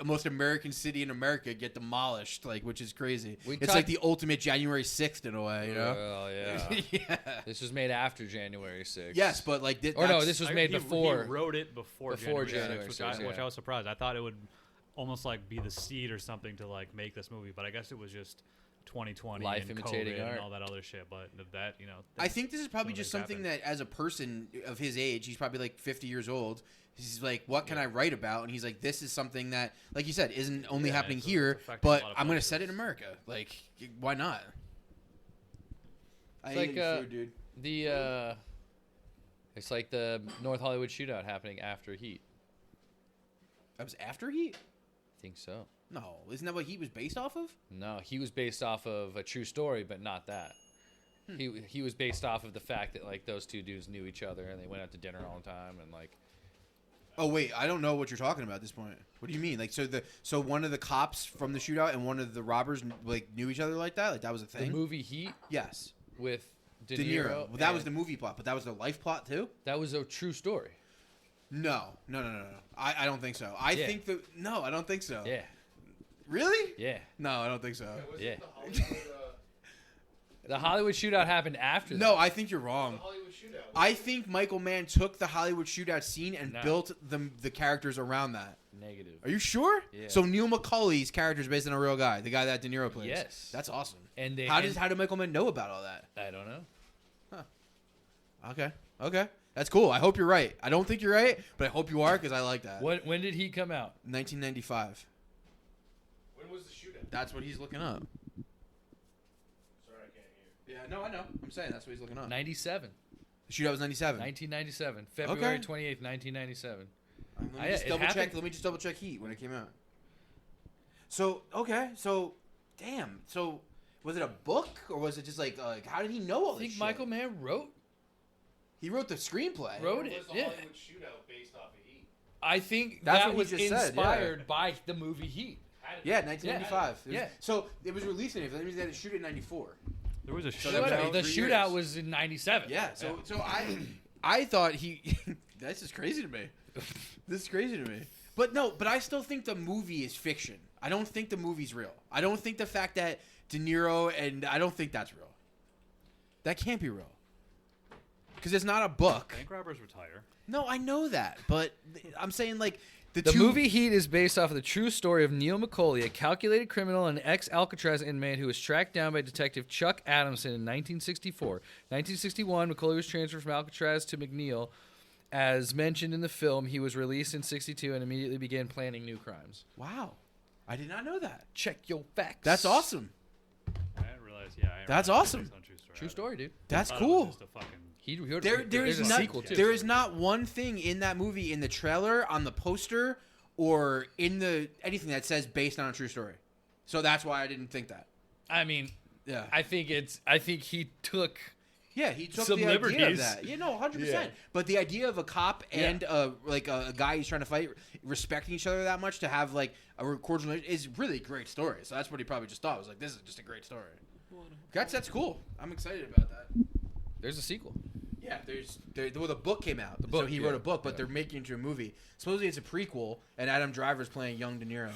most American city in America get demolished, like, which is crazy. We It's talked- like the ultimate January 6th in a way, you know? Oh yeah. Yeah. This was made after January 6th. Yes, but like Or no, this was made He before. wrote it before January 6th, 6th, which yeah. I was surprised. I thought it would almost like be the seed or something to like make this movie, but I guess it was just 2020 Life and imitating COVID art. and all that other shit. But that, you know, I think this is probably some just things something happen. that, as a person of his age, he's probably like 50 years old. He's like, what can I write about? And he's like, this is something that, like you said, isn't only Yeah, happening it's here, affecting a but lot of I'm going to places. set it in America. Like, why not? I It's ate like, food, dude. It's like the North Hollywood shootout happening after Heat. That was after Heat? I think so. No, isn't that what Heat was based off of? No, he was based off of a true story, but not that. He was based off of the fact that like those two dudes knew each other and they went out to dinner all the time and like. Oh wait, I don't know what you're talking about at this point. What do you mean? Like, so one of the cops from the shootout and one of the robbers like knew each other like that? Like that was a thing? The movie Heat Yes. with De De Niro. Niro. Well, that was and- the movie plot, but that was the life plot too? That was a true story. No. I don't think so. I Yeah. think no, I don't think so. Yeah. Really? Yeah. No, I don't think so. Yeah. The Hollywood shootout happened after that. No, I think you're wrong. Hollywood shootout. I think Michael Mann took the Hollywood shootout scene and No. built the characters around that. Negative. Are you sure? Yeah. So Neil McCauley's character is based on a real guy, the guy that De Niro plays. Yes. That's awesome. And they How did Michael Mann know about all that? I don't know. Okay. That's cool. I hope you're right. I don't think you're right, but I hope you are because I like that. When did Heat come out? 1995. When was the shootout? That's what he's looking up. Sorry, I can't hear. Yeah, no, I know. I'm saying that's what he's looking up. 97. The shootout was 97. 1997. February Okay. 28th, 1997. Let me just double check Heat when it came out. So damn. So was it a book or was it just like how did he know all I this think shit? Michael Mann wrote He wrote the screenplay. Wrote When it, was the yeah. Hollywood shootout based off of Heat? I think That's that what he was just said, inspired by the movie Heat. Had to Yeah, be. 1995. Yeah. So it was released in it. That means they had to shoot it in 94. There was a So that was shootout. like The 3 shootout years. was in 97. Yeah. So I thought he. This is crazy to me. This is crazy to me. But I still think the movie is fiction. I don't think the movie's real. I don't think the fact that De Niro I don't think that's real. That can't be real. Because it's not a book. Bank robbers retire. No, I know that, but I'm saying like The two- movie Heat is based off of the true story of Neil McCauley, a calculated criminal and ex-Alcatraz inmate who was tracked down by Detective Chuck Adamson in 1964. 1961, McCauley was transferred from Alcatraz to McNeil. As mentioned in the film, he was released in 62 and immediately began planning new crimes. Wow, I did not know that. Check your facts. That's awesome. I didn't realize. Yeah, I didn't That's realize awesome. it was based on True story, dude. That's I thought it was cool. just a fucking- There is a not sequel too. there is not one thing in that movie, in the trailer, on the poster, or in the anything that says based on a true story. So that's why I didn't think that. I mean, Yeah, I think he took yeah, he took some the idea of liberties. that. You know, 100%. Yeah. But the idea of a cop and a guy who's trying to fight, respecting each other that much to have like a cordial is really a great story. So that's what he probably just thought. Was like, this is just a great story. That's cool. I'm excited about that. There's a sequel. Yeah, the book came out. So book, he yeah. wrote a book, but Yeah. they're making it into a movie. Supposedly it's a prequel, and Adam Driver's playing young De Niro.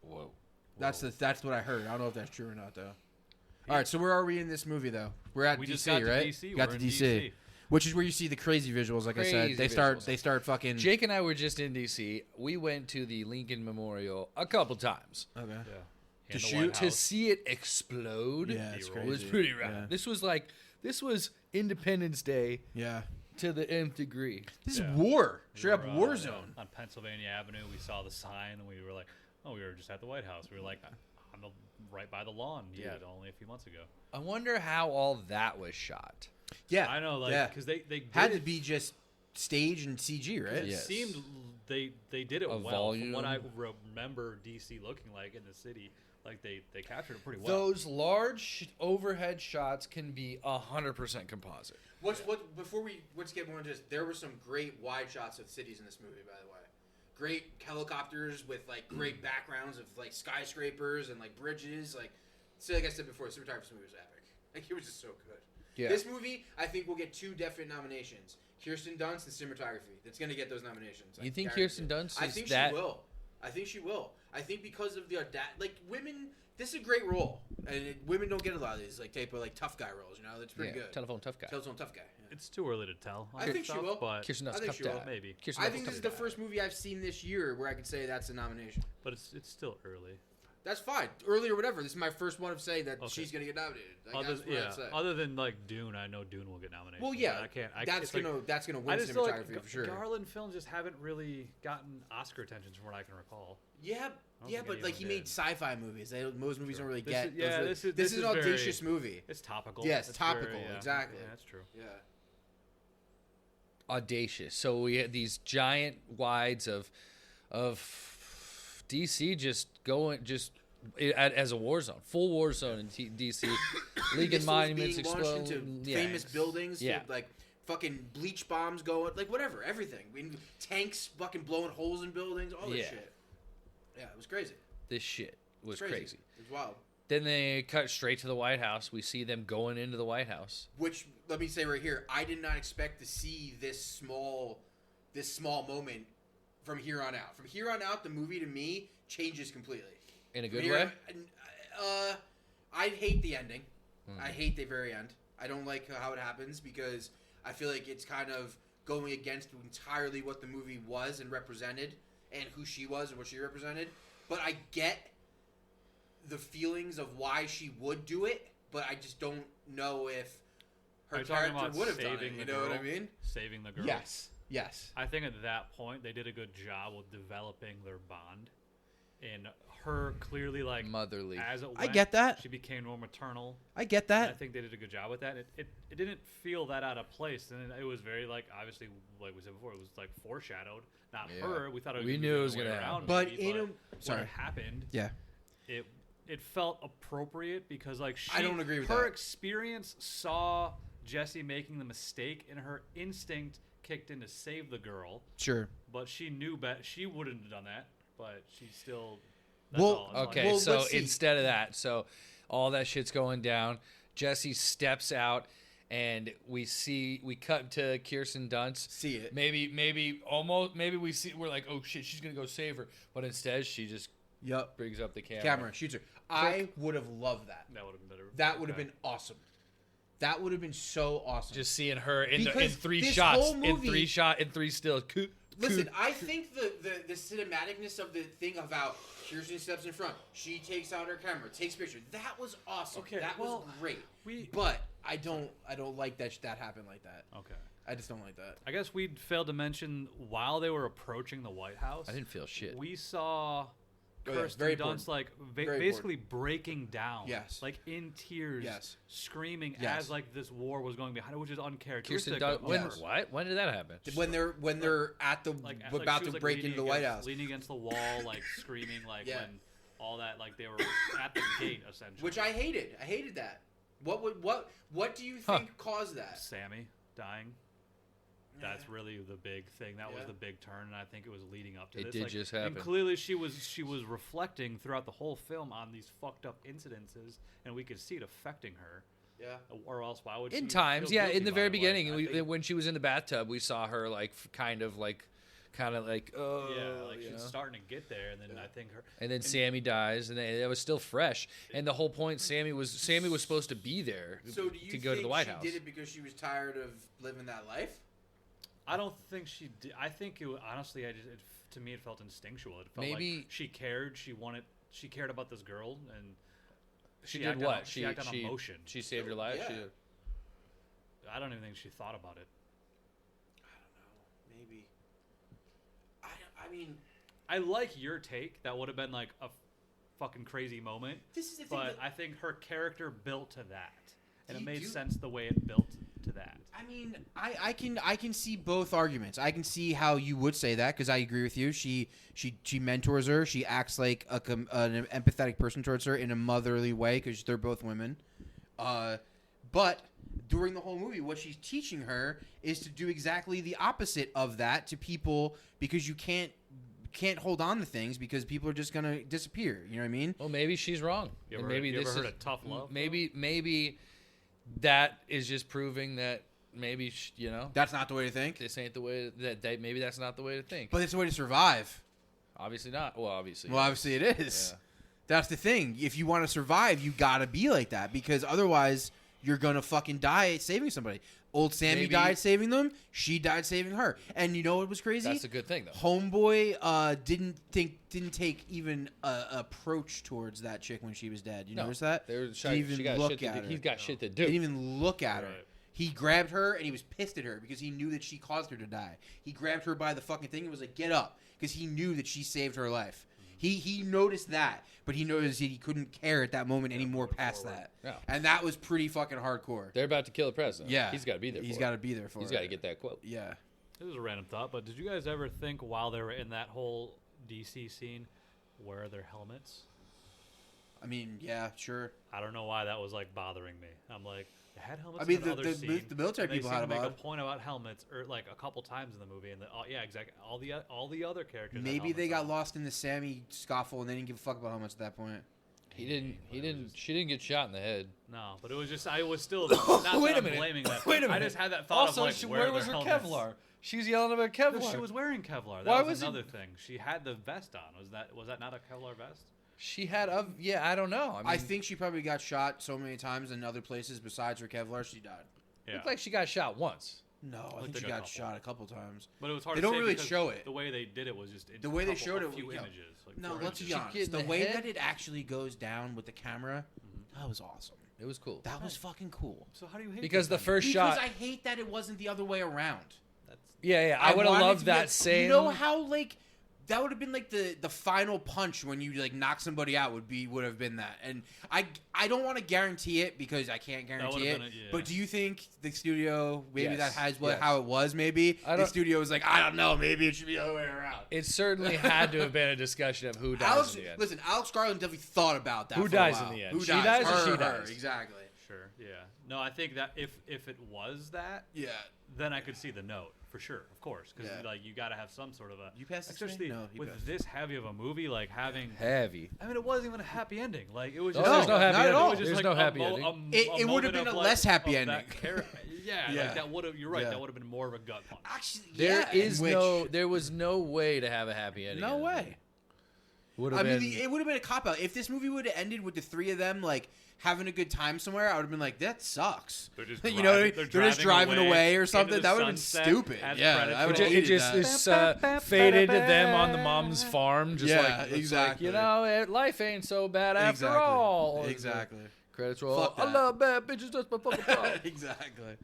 Whoa. That's what I heard. I don't know if that's true or not, though. All right, so where are we in this movie, though? We're at We DC, just got to right? DC. Got We're to in DC, DC. which is where you see the crazy visuals. Like I said, Crazy they visuals. start fucking. Jake and I were just in D.C. We went to the Lincoln Memorial a couple times. Okay. Yeah. To And the shoot? White To House. see it explode Yeah, it's was crazy. pretty rad. Yeah. This was Independence Day Yeah. to the nth degree. This Yeah. is war. We Straight up were, war yeah, zone. on Pennsylvania Avenue. We saw the sign, and we were like, "Oh, we were just at the White House." We were like, "I'm right by the lawn." Yeah, only a few months ago. I wonder how all that was shot. Yeah. I know, like, yeah. because they Had did to be just stage and CG, right? It Yes. seemed they did it A well. From what I volume. remember DC looking like in the city, like they captured it pretty well. Those large overhead shots can be 100% composite. Let's get more into this. There were some great wide shots of cities in this movie, by the way. Great helicopters with like great backgrounds of like skyscrapers and like bridges. Like I said before, the cinematography of this movie was epic. Like it was just so good. Yeah. This movie, I think, will get 2 definite nominations: Kirsten Dunst and cinematography. That's gonna get those nominations. You think guarantee Kirsten it. Dunst I is think that- she will. I think she will. I think because of the women. This is a great role, and women don't get a lot of these type of tough guy roles. You know, that's pretty good. Telephone tough guy. Telephone tough guy. Yeah. It's too early to tell. on I think she stuff, will. but Kirsten I Dunst think tough she will. dad. Maybe. Kirsten I Dunst think this tough is the dad. first movie I've seen this year where I could say that's a nomination. but it's still early. That's fine. Early or whatever. This is my first one of saying that Okay. she's gonna get nominated. Like, Other, that's what I'd say. other than like Dune, I know Dune will get nominated. Well, yeah, I can't. that's gonna I win just feel like cinematography for sure. Garland films just haven't really gotten Oscar attention from what I can recall. Yeah, don't yeah, think but any like of he them made did. sci-fi movies. Most movies don't really This get. is- yeah, those really- this is an very- audacious movie. It's topical. Yeah, it's It's topical, very, exactly. Yeah, that's true. Yeah. Audacious. So we had these giant wides of DC just going as a war zone, full war zone in DC. Leaking Missiles monuments being launched exploding. into Yeah. famous buildings. Yeah. Like fucking bleach bombs going, like whatever, everything. Tanks fucking blowing holes in buildings, all this Yeah. shit. Yeah, it was crazy. This shit was It's crazy. It was wild. Then they cut straight to the White House. We see them going into the White House. Which, let me say right here, I did not expect to see this small moment from here on out. From here on out, the movie to me changes completely. In a From good here way? on- I hate the ending. Hmm. I hate the very end. I don't like how it happens because I feel like it's kind of going against entirely what the movie was and represented and who she was and what she represented. But I get the feelings of why she would do it, but I just don't know if Are her you talking character about would have done it. saving You the know what I girl? mean? Saving the girl. Yes. Yes. I think at that point they did a good job with developing their bond, and her clearly like Motherly. as it went, I get that. she became more maternal. I get And I that. think they did a good job with that. It didn't feel that out of place, and it was very like obviously like we said before, it was like foreshadowed. Not Yeah. her. We thought it We would knew be it was the other gonna way happen. around, But maybe, in a- when sorry. it happened, Yeah. it felt appropriate because like I don't agree with her that. experience saw Jesse making the mistake, and her instinct kicked in to save the girl. Sure. But she knew she wouldn't have done that, but she still. That's Well, all. That's all I Okay, know. Well, so let's see. instead of that, so all that shit's going down. Jesse steps out, and we cut to Kirsten Dunst. See it. Maybe we're like, oh shit, she's gonna go save her, but instead she just Yup. brings up the Camera shoots her. I would have loved that. That would have been better. That would have Okay. been awesome. That would have been so awesome. Just seeing her in Because three this shots, whole movie- in three stills. Listen, I think the cinematicness of the thing about Kirsten steps in front, she takes out her camera, takes a picture. That was awesome. Okay, that well, was great. we- But I don't like that that happened like that. Okay. I just don't like that. I guess we failed to mention while they were approaching the White House. I didn't feel shit. We saw yeah, Kirsten very Dunst important. like Very basically breaking down. Yes. Like in tears. Yes. Screaming Yes. as like this war was going behind it, which is Kirsten uncharacteristic. Dunst. of When her. what? When did that happen? When they're at the Like, about she was, to like, break leaning into the White against- House, leaning against the wall, like screaming, like Yeah. when all that, like they were at the gate essentially. which I hated. I hated that. What do you Huh. think caused that? Sammy dying. That's really the big thing. That was Yeah. the big turn, and I think it was leading up to It this. did Like, just And happen. clearly, she was reflecting throughout the whole film on these fucked up incidences, and we could see it affecting her. Yeah. Or else, why would she? In times, feel yeah. guilty In the very about it? Like, beginning, I think- when she was in the bathtub, we saw her like kind of like, oh, yeah, like you she's know? starting to get there, and then Yeah. I think her. And then Sammy dies, and it was still fresh. And the whole point, Sammy was supposed to be there So do you to go to think the White she House. did it because she was tired of living that life? I don't think she did. I think it honestly, to me, it felt instinctual. It felt Maybe- like she cared. She cared about this girl, and She she did acted what? on- she acted on emotion. She saved her life. Yeah. She, I don't even think she thought about it. maybe. I mean, I like your take. That would have been like a fucking crazy moment. this is the thing. But I think her character built to that, and it made Do- sense the way it built to that. I mean, I can see both arguments. I can see how you would say that because I agree with you. She mentors her. She acts like an empathetic person towards her in a motherly way because they're both women. But during the whole movie, what she's teaching her is to do exactly the opposite of that to people because you can't hold on to things because people are just gonna disappear. You know what I mean? Well, maybe she's wrong. You And ever, maybe you this ever heard is of tough love? maybe that is just proving that maybe That's not the way to think. this ain't the way that maybe that's not the way to think. But it's the way to survive. Obviously not. Well, obviously. Well, obviously it is. Yeah. That's the thing. If you want to survive, you gotta be like that because otherwise you're gonna fucking die saving somebody. Old Sammy Maybe- died saving them. She died saving her. And you know what was crazy? That's a good thing, though. Homeboy didn't take even a approach towards that chick when she was dead. You No. notice that? There was Didn't even she got look shit to at do. her. He's got shit to do. Didn't even look at her. Right. He grabbed her and he was pissed at her because he knew that she caused her to die. He grabbed her by the fucking thing and was like, "Get up," because he knew that she saved her life. He noticed that, but he noticed that he couldn't care at that moment anymore past that. Yeah. And that was pretty fucking hardcore. They're about to kill the president. Yeah. He's got to be there. He's for got it. to be there for He's it. got to get that quote. Yeah. This is a random thought, but did you guys ever think while they were in that whole DC scene, where are their helmets? I mean, yeah, sure. I don't know why that was like bothering me. I'm like, they had helmets. I mean, in the- other the- scene, the military and they people seem had to make them a on. point about helmets, or like a couple times in the movie, and yeah, exactly. All the other characters. had Maybe they helmets got on. lost in the Sammy scuffle and they didn't give a fuck about helmets at that point. She didn't get shot in the head. No, but it was just I was still not Wait that a I'm minute. blaming that. Wait a I minute. just had that thought Also, of like, where where are was their her helmets? Kevlar? She's yelling about Kevlar. No, she was wearing Kevlar. That Why was was it- another thing. She had the vest on. Was that not a Kevlar vest? She had a I don't know. I think she probably got shot so many times in other places besides her Kevlar, she died. Yeah. looked like she got shot once. No, I Like think they she got a got couple. shot a couple times. But it was hard They to don't say really because show it. The way they did it was just The way they showed a it, few yeah. images. Like No, 4 let's be images. honest. get in The the way head? that it actually goes down with the camera, that was awesome. It was cool. That was fucking cool. So how do you hate Because this the then? first Because shot. I hate that it wasn't the other way around. That's Yeah. I would have wanted loved to be that like- same. You know how like that would have been like the final punch when you like knock somebody out would have been that. And I don't want to guarantee it because I can't guarantee would've it. been yeah. But do you think the studio maybe Yes, that has yes. how it was? Maybe I the don't- studio was like, I don't know, maybe it should be the other way around. It certainly had to have been a discussion of who dies in the end. Listen, Alex Garland definitely thought about that. Who for a dies in while. the end? Who She dies? dies or Her, she her, dies? Exactly. Sure. Yeah. No, I think that if it was that, Yeah. then I could see the note for sure, of course, because Yeah. like you got to have some sort of a. You passed this to me? especially No, you with passed. this heavy of a movie, like having. Heavy. I mean, it wasn't even a happy ending. Like it was No, just. there's no happy not at ending. all. It was just There's like no a happy mo- ending. a It would've moment been of, a like, less happy of that ending. yeah, Yeah. like that would have. You're right. Yeah. That would have been more of a gut punch. Actually, There yeah, is in which- no. There was no way to have a happy ending. No in it. way. Would I have mean, been. it would have been a cop out. If this movie would have ended with the three of them like having a good time somewhere, I would have been like, that sucks. They're just You know what I mean? driving- They're just driving away or into something. the That would have been sunset stupid. as Yeah, credits I would It, have ju- it hated just that. it's, faded to them on the mom's farm, just Yeah, like it's exactly. Like, life ain't so bad after Exactly. all. Exactly. Credits roll. Fuck I that. love bad bitches. That's my fucking problem. Exactly.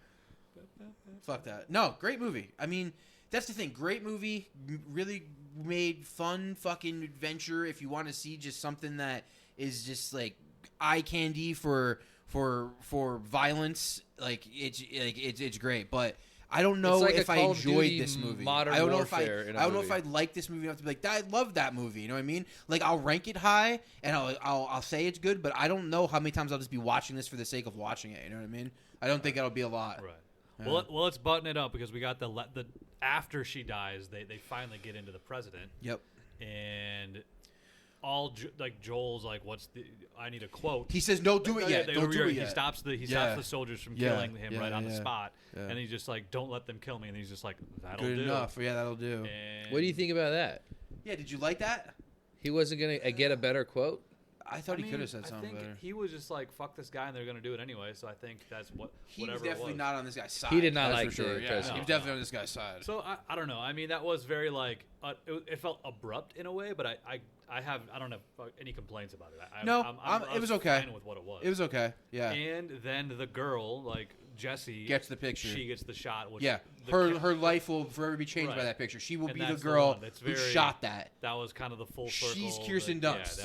Fuck that. No, great movie. I mean, that's the thing. Great movie. Really made fun fucking adventure. If you want to see just something that is just like eye candy for violence, it's great. But I don't know It's like a if I Call of enjoyed Duty this movie. Modern I don't know if Warfare in a I don't know movie. if I like this movie enough to be like, I love that movie. You know what I mean? Like I'll rank it high and I'll say it's good, but I don't know how many times I'll just be watching this for the sake of watching it. You know what I mean? I don't think it'll be a lot. Right. Yeah. Well, let's button it up because we got the after she dies, they finally get into the president, Yep. and like Joel's like, what's the? I need a quote. He says, "Don't do it yet. They- Don't do it He yet." stops the Yeah. soldiers from Yeah. killing him Yeah, right on the yeah. spot, Yeah. and he's just like, "Don't let them kill me." And he's just like, "That'll Good do." enough. Yeah, that'll do. And What do you think about that? Yeah, did you like that? He wasn't gonna get a better quote. I thought he I could have mean, said something I think better. he was just like, "Fuck this guy," and they're gonna do it anyway. So I think that's He whatever was definitely it was. not on this guy's side. He did not that's like for sure. the Yeah, president. he was definitely on this guy's side. So I don't know. I mean, that was very like it felt abrupt in a way, but I don't have any complaints about it. It was okay. Fine with what it was. It was okay. Yeah. And then the girl, like Jessie, Gets the picture. She gets the shot. Which Yeah, her life will forever be changed by Right. that picture. She will And be the that's the girl one that's who very- shot that. That was kind of the full circle. She's Kirsten Dunst.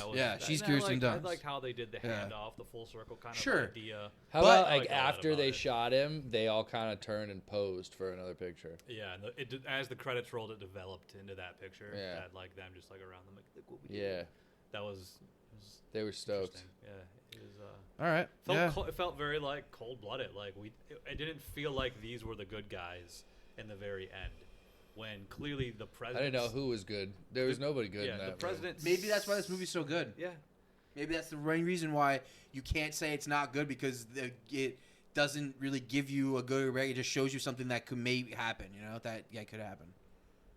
She's and I Kirsten Dunst. I liked how they did the Yeah. handoff, the full circle kind of Sure. idea. How But- about I like like a lot after about they it. shot him, they all kind of turned and posed for another picture. Yeah, and as the credits rolled, it developed into that picture. Yeah. That, like them just like around them, like what we Yeah, did. That was they were stoked. interesting. Yeah, it was. All right. It felt very like cold blooded. Like it didn't feel like these were the good guys in the very end, when clearly the I president. didn't know who was good. There was nobody good Yeah, in that. the movie. president. Maybe that's why this movie's so good. Yeah, Maybe that's the main reason why you can't say it's not good, because it doesn't really give you a good rate. It just shows you something that could maybe happen. You know that could happen.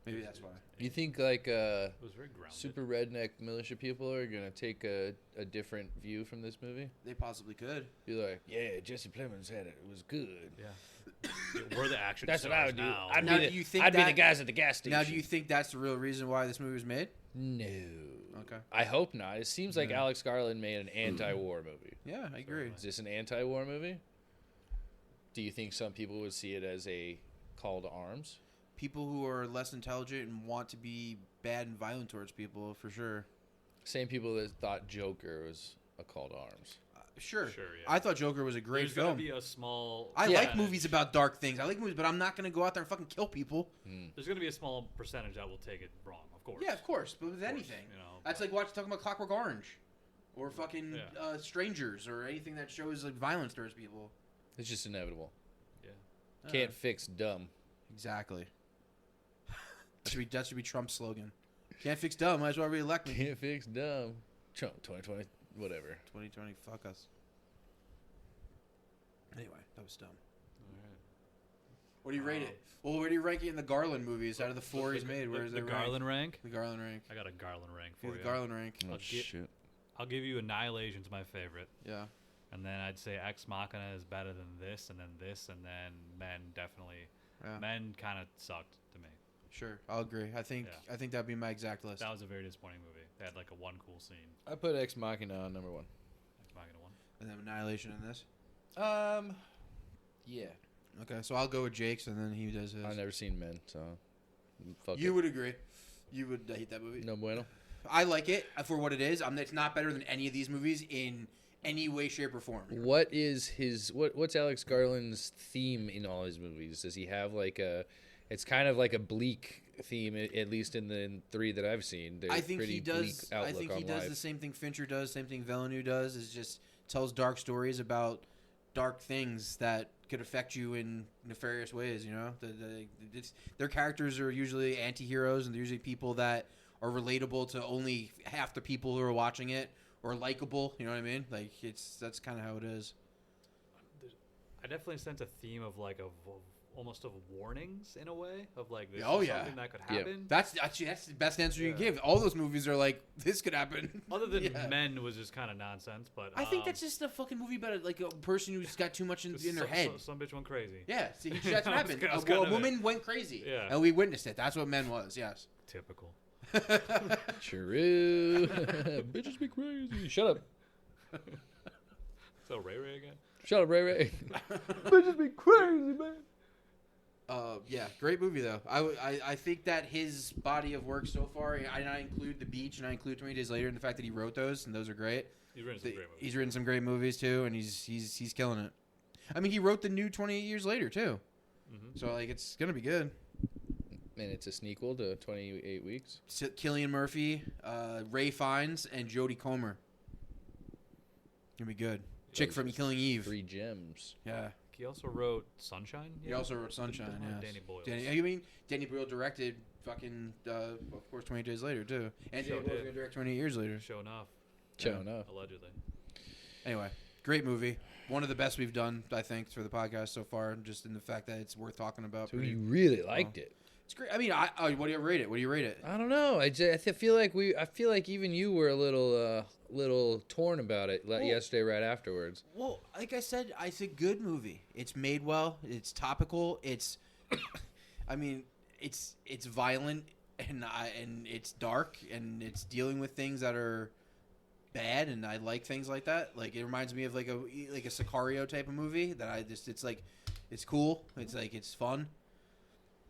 Maybe that's why. You think like it was very grounded. super redneck militia people are gonna take a different view from this movie? They possibly could. Be like, yeah, Jesse Plemons had it. It was good. Yeah, we're the action. That's what I stars would do. now. I'd, Now, be, do you think I'd be the that- guys at the gas station. Now, do you think that's the real reason why this movie was made? No. Okay. I hope not. It seems like Yeah. Alex Garland made an anti-war movie. Yeah, I agree. Is this an anti-war movie? Do you think some people would see it as a call to arms? People who are less intelligent and want to be bad and violent towards people, for sure. Same people that thought Joker was a call to arms. Sure. Sure, yeah. I thought Joker was a great There's film. gonna be a small. I Yeah. like movies about dark things. I like movies, but I'm not going to go out there and fucking kill people. There's gonna be a small percentage that will take it wrong, of course. Yeah, of course. But with anything. you know, That's but- like talking about Clockwork Orange. Or fucking Yeah. Strangers. Or anything that shows like violence towards people. It's just inevitable. Yeah. Can't fix dumb. Exactly. That should be Trump's slogan. Can't fix dumb. Might as well re-elect me. Can't fix dumb. Trump 2020, whatever. 2020, fuck us. Anyway, that was dumb. What do you rate it? Well, where do you rank it in the Garland movies? Out of the four he's made, where's the Garland rank? The Garland rank. I got a Garland rank for The you. Garland rank. Oh, I'll gi- shit. I'll give you Annihilation's my favorite, Yeah. and then I'd say Ex Machina is better than this, and then this, and then Men definitely. Yeah. Men kind of sucked to me. Sure, I'll agree. I think that'd be my exact list. That was a very disappointing movie. They had like a one cool scene. I put Ex Machina on number one. Ex Machina one. And then Annihilation in this. Yeah. Okay, so I'll go with Jake's, and then he does his. I've never seen Men, so fuck You it. would agree. You would hate that movie. No bueno. I like it for what it is. It's not better than any of these movies in any way, shape, or form. What is his what's Alex Garland's theme in all his movies? Does he have like a it's kind of like a bleak theme, at least in the three that I've seen. There's I think pretty he does. bleak I outlook think on he does life. the same thing Fincher does, same thing Villeneuve does. Is just tells dark stories about dark things that could affect you in nefarious ways. You know, their characters are usually anti-heroes, and they're usually people that are relatable to only half the people who are watching it, or likable. You know what I mean? Like that's kind of how it is. I definitely sense a theme of like almost of warnings in a way of like this Oh, is yeah. something that could Yeah. happen. That's the best answer you can Yeah. give. All those movies are like this could happen. Other than Yeah. Men was just kind of nonsense, but I think that's just a fucking movie about like a person who's got too much in their head. Some bitch went crazy. Yeah, see, that's what happened. I was A kind of woman went crazy, Yeah. and we witnessed it. That's what Men was. Yes. Typical. True. Bitches be crazy. Shut up. So Ray Ray again. Shut up, Ray Ray. Bitches be crazy, man. Yeah, great movie though. I think that his body of work so far, I include The Beach and I include 20 Days Later, and the fact that he wrote those, and those are great. He's written some great movies. He's written some great movies too, and he's killing it. I mean, he wrote the new 28 Years Later too, so like it's gonna be good. And it's a sequel to 28 Weeks. Cillian Murphy, Ray Fiennes, and Jodie Comer. Gonna be good. Chick from Killing Eve. 3 gems. Yeah. He also wrote Sunshine. He also wrote Sunshine. Yeah. Danny Boyle. Danny Boyle directed fucking of course 20 Days Later too, and Sure Danny Boyle's did. gonna direct 28 Years Later. Show enough. Show enough. Allegedly. Anyway, great movie. One of the best we've done, I think, for the podcast so far. Just in the fact that it's worth talking about. So you really liked it. It's great. I mean, what do you rate it? What do you rate it? I don't know. I feel like even you were a little torn about it yesterday right afterwards. Well, like I said, it's a good movie. It's made well. It's topical. It's, I mean, it's violent and it's dark and it's dealing with things that are bad, and I like things like that. Like it reminds me of like a Sicario type of movie that it's like it's cool. It's like it's fun,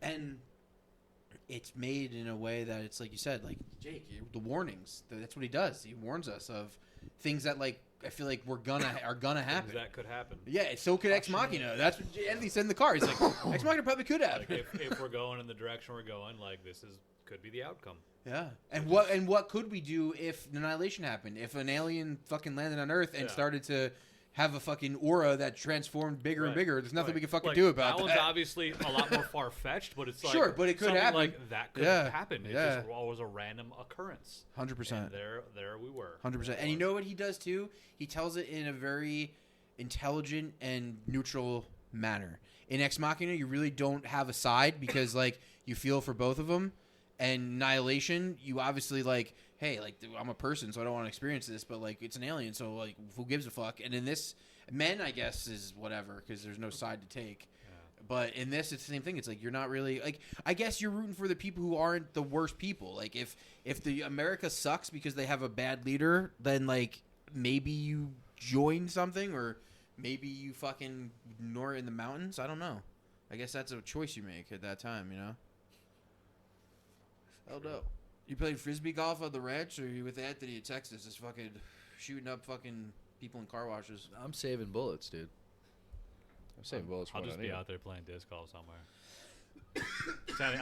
and it's made in a way that it's like you said, like Jake, the warnings. That's what he does. He warns us of things that like I feel like are gonna happen. That could happen. Yeah, so could Ex Machina. That's what Anthony said in the car. He's like, Ex Machina probably could have. Like if we're going in the direction we're going, like could be the outcome. Yeah, and what could we do if Annihilation happened? If an alien fucking landed on Earth and started to have a fucking aura that transformed bigger and bigger? There's nothing we can fucking do about that. That one's obviously a lot more far fetched, but it's like sure, but it could happen. Like that could happen. It just was a random occurrence. 100%. There we were. 100%. And you know what he does too? He tells it in a very intelligent and neutral manner. In Ex Machina, you really don't have a side because like you feel for both of them. And Annihilation, you obviously like, hey, like I'm a person, so I don't want to experience this, but like it's an alien, so like who gives a fuck? And in this, men, I guess, is whatever because there's no side to take. Yeah. But in this, it's the same thing. It's like you're not really like. I guess you're rooting for the people who aren't the worst people. Like if the America sucks because they have a bad leader, then like maybe you join something or maybe you fucking ignore it in the mountains. I don't know. I guess that's a choice you make at that time, you know. Oh no! You played frisbee golf on the ranch, or you with Anthony in Texas, just fucking shooting up fucking people in car washes? I'm saving bullets, dude. I'm saving bullets. I'll just be out there playing disc golf somewhere.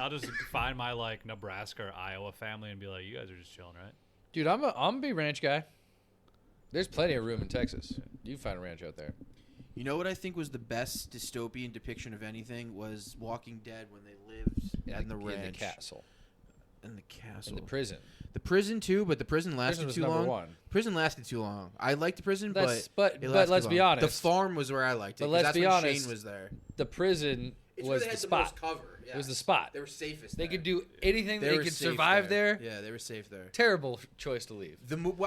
I'll just find my like Nebraska or Iowa family and be like, "You guys are just chilling, right?" Dude, I'm a big ranch guy. There's plenty of room in Texas. You can find a ranch out there. You know what I think was the best dystopian depiction of anything was Walking Dead when they lived in the ranch, in the castle. In the castle. In the prison. The prison too, but the prison lasted too long. One. Prison lasted too long. I liked the prison, but let's be honest. The farm was where I liked it. But let's that's be when honest. Shane was there. The prison was the spot. Cover. Yeah. It was the spot. They were safest. They there. could do anything. They could survive there. Yeah, they were safe there. Terrible choice to leave.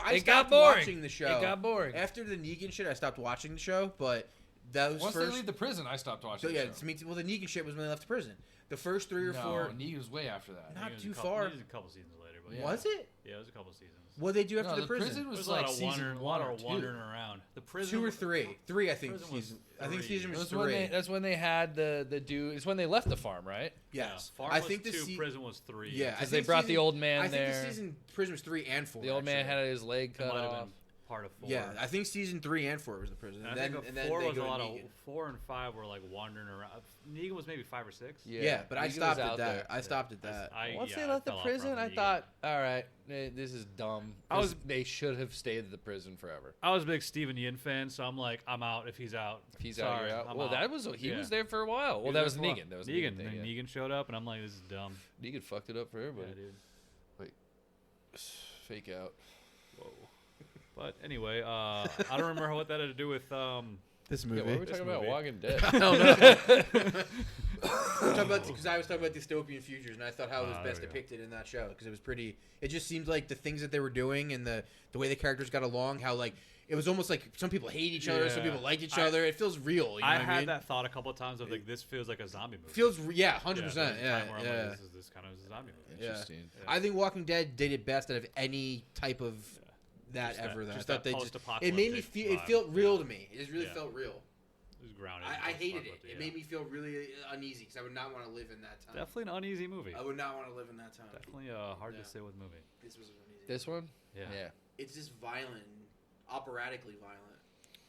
I stopped watching the show. It got boring. After the Negan shit, I stopped watching the show, but once they leave the prison, I stopped watching. So, well, the Negan shit was when they left the prison. The first 3 or 4. Negan was way after that. Not too far. It was a couple seasons later, but was it? Yeah, it was a couple seasons. What did they do after the prison? prison was There's like a lot of season wandering around. The prison 2 or 3. 3, I think. I think season was 3. That's when they had the dude. It's when they left the farm, right? Yes. Farm I was think 2, prison was 3. Yeah, because they brought the old man there. I think the season prison was 3 and 4. The old man had his leg cut off. Part of 4. Yeah, I think season 3 and 4 was the prison. And then 4 was a lot of 4 and 5 were like wandering around. Negan was maybe 5 or 6. Yeah, but I stopped at that. I stopped at that. Once they left the prison, I thought, all right, this is dumb. They should have stayed at the prison forever. I was a big Steven Yeun fan, so I'm like, I'm out if he's out. If he's out, you're out. Well, he was there for a while. Well, that was Negan. That was Negan. Thing, and Negan showed up, and I'm like, this is dumb. Negan fucked it up for everybody. Yeah, dude. Wait, fake out. Whoa. But anyway, I don't remember what that had to do with this movie. Yeah, what were we talking about? Walking Dead. I don't know. Because I was talking about dystopian futures, and I thought how it was best depicted in that show because it was pretty. It just seemed like the things that they were doing and the way the characters got along, how like it was almost like some people hate each other, some people like each other. It feels real. You know I what had that thought a couple of times of like this feels like a zombie movie. 100%. Yeah. Like, this kind of is a zombie movie. Interesting. Yeah. I think Walking Dead did it best out of any type of that ever. I thought they just it made me feel. It felt real to me. It really felt real. It was grounded. I hated it. It made me feel really uneasy because I would not want to live in that time. Definitely an uneasy movie. I would not want to live in that time. Definitely hard to say with movie. This was an uneasy. This one? Yeah. It's just violent, operatically violent.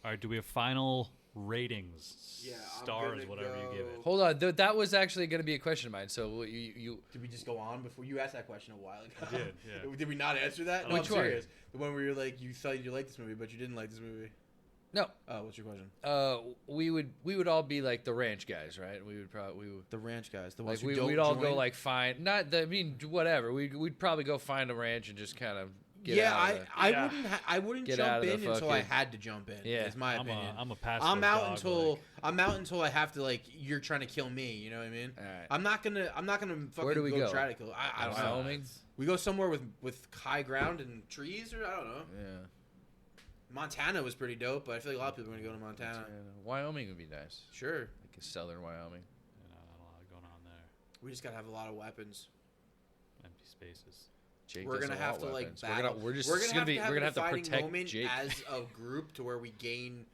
All right. Do we have final ratings? Yeah. Stars, whatever you give it. Hold on. That was actually going to be a question of mine. So you did we just go on before you asked that question a while ago? I did. Yeah. Did we not answer that? Which one? Serious. The one where you're like you thought you liked this movie, but you didn't like this movie. No. Oh, what's your question? We would all be like the ranch guys, right? We would the ranch guys, the ones like who we'd all go like find whatever. We'd probably go find a ranch and just kind of get out. I wouldn't jump in until I had to jump in. Yeah, is my opinion. I'm a passive. I'm out until I have to like you're trying to kill me. You know what I mean? All right. I'm not gonna fucking Where do we go? Try to kill. I don't know. Wyoming? We go somewhere with high ground and trees, or I don't know. Yeah. Montana was pretty dope, but I feel like a lot of people are going to go to Montana. Wyoming would be nice. Sure. Like a southern Wyoming. Not a lot going on there. We just got to have a lot of weapons. And empty spaces. Jake We're doesn't gonna have want to like weapons. battle. We're just we're gonna gonna be. have We're gonna have to defining protect moment Jake. as a group to where we gain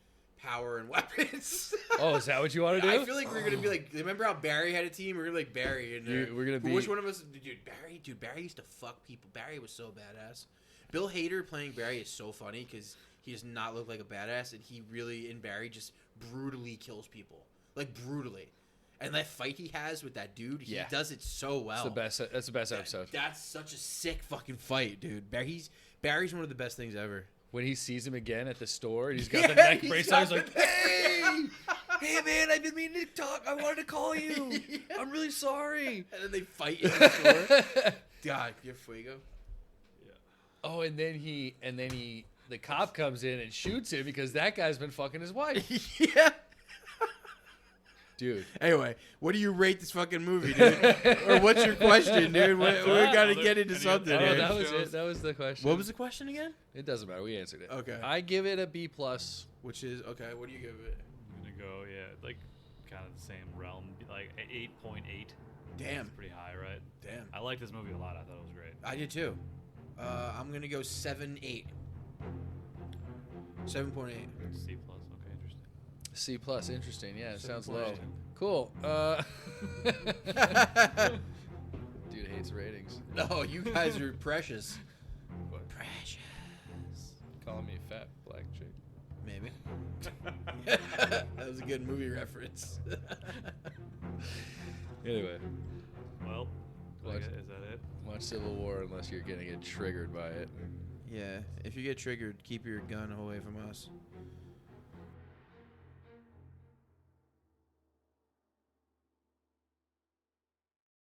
power and weapons. Oh, is that what you want to do? I feel like we're gonna be like. Remember how Barry had a team? We're gonna be like Barry and We're gonna be. which one of us? Dude, Barry used to fuck people. Barry was so badass. Bill Hader playing Barry is so funny because he does not look like a badass, and he really in Barry just brutally kills people, like brutally. And that fight he has with that dude, he does it so well. That's the best episode. That's such a sick fucking fight, dude. Barry's one of the best things ever. When he sees him again at the store, and he's got the neck brace on. He's like, "Hey, hey, man, I've been meaning to talk. I wanted to call you. I'm really sorry." And then they fight in the store. God, your fuego. Yeah. Oh, and then the cop comes in and shoots him because that guy's been fucking his wife. Yeah. Dude. Anyway, what do you rate this fucking movie, dude? Or what's your question, dude? We gotta get into something Oh, here. that was it. That was the question. What was the question again? It doesn't matter. We answered it. Okay. I give it a B+. Which is okay. What do you give it? I'm gonna go, like kind of the same realm, like 8.8. Damn. That's pretty high, right? Damn. I like this movie a lot. I thought it was great. I did too. I'm gonna go 7.8. 7.8. C+. Okay, interesting. C+. Interesting. Yeah, it sounds 7.8. low. Cool. Dude hates ratings. No, you guys are precious. Precious. Calling me fat black chick. Maybe. That was a good movie reference. Anyway, Well, What? is that it? watch Civil War unless you're gonna get triggered by it. Yeah, if you get triggered, keep your gun away from us.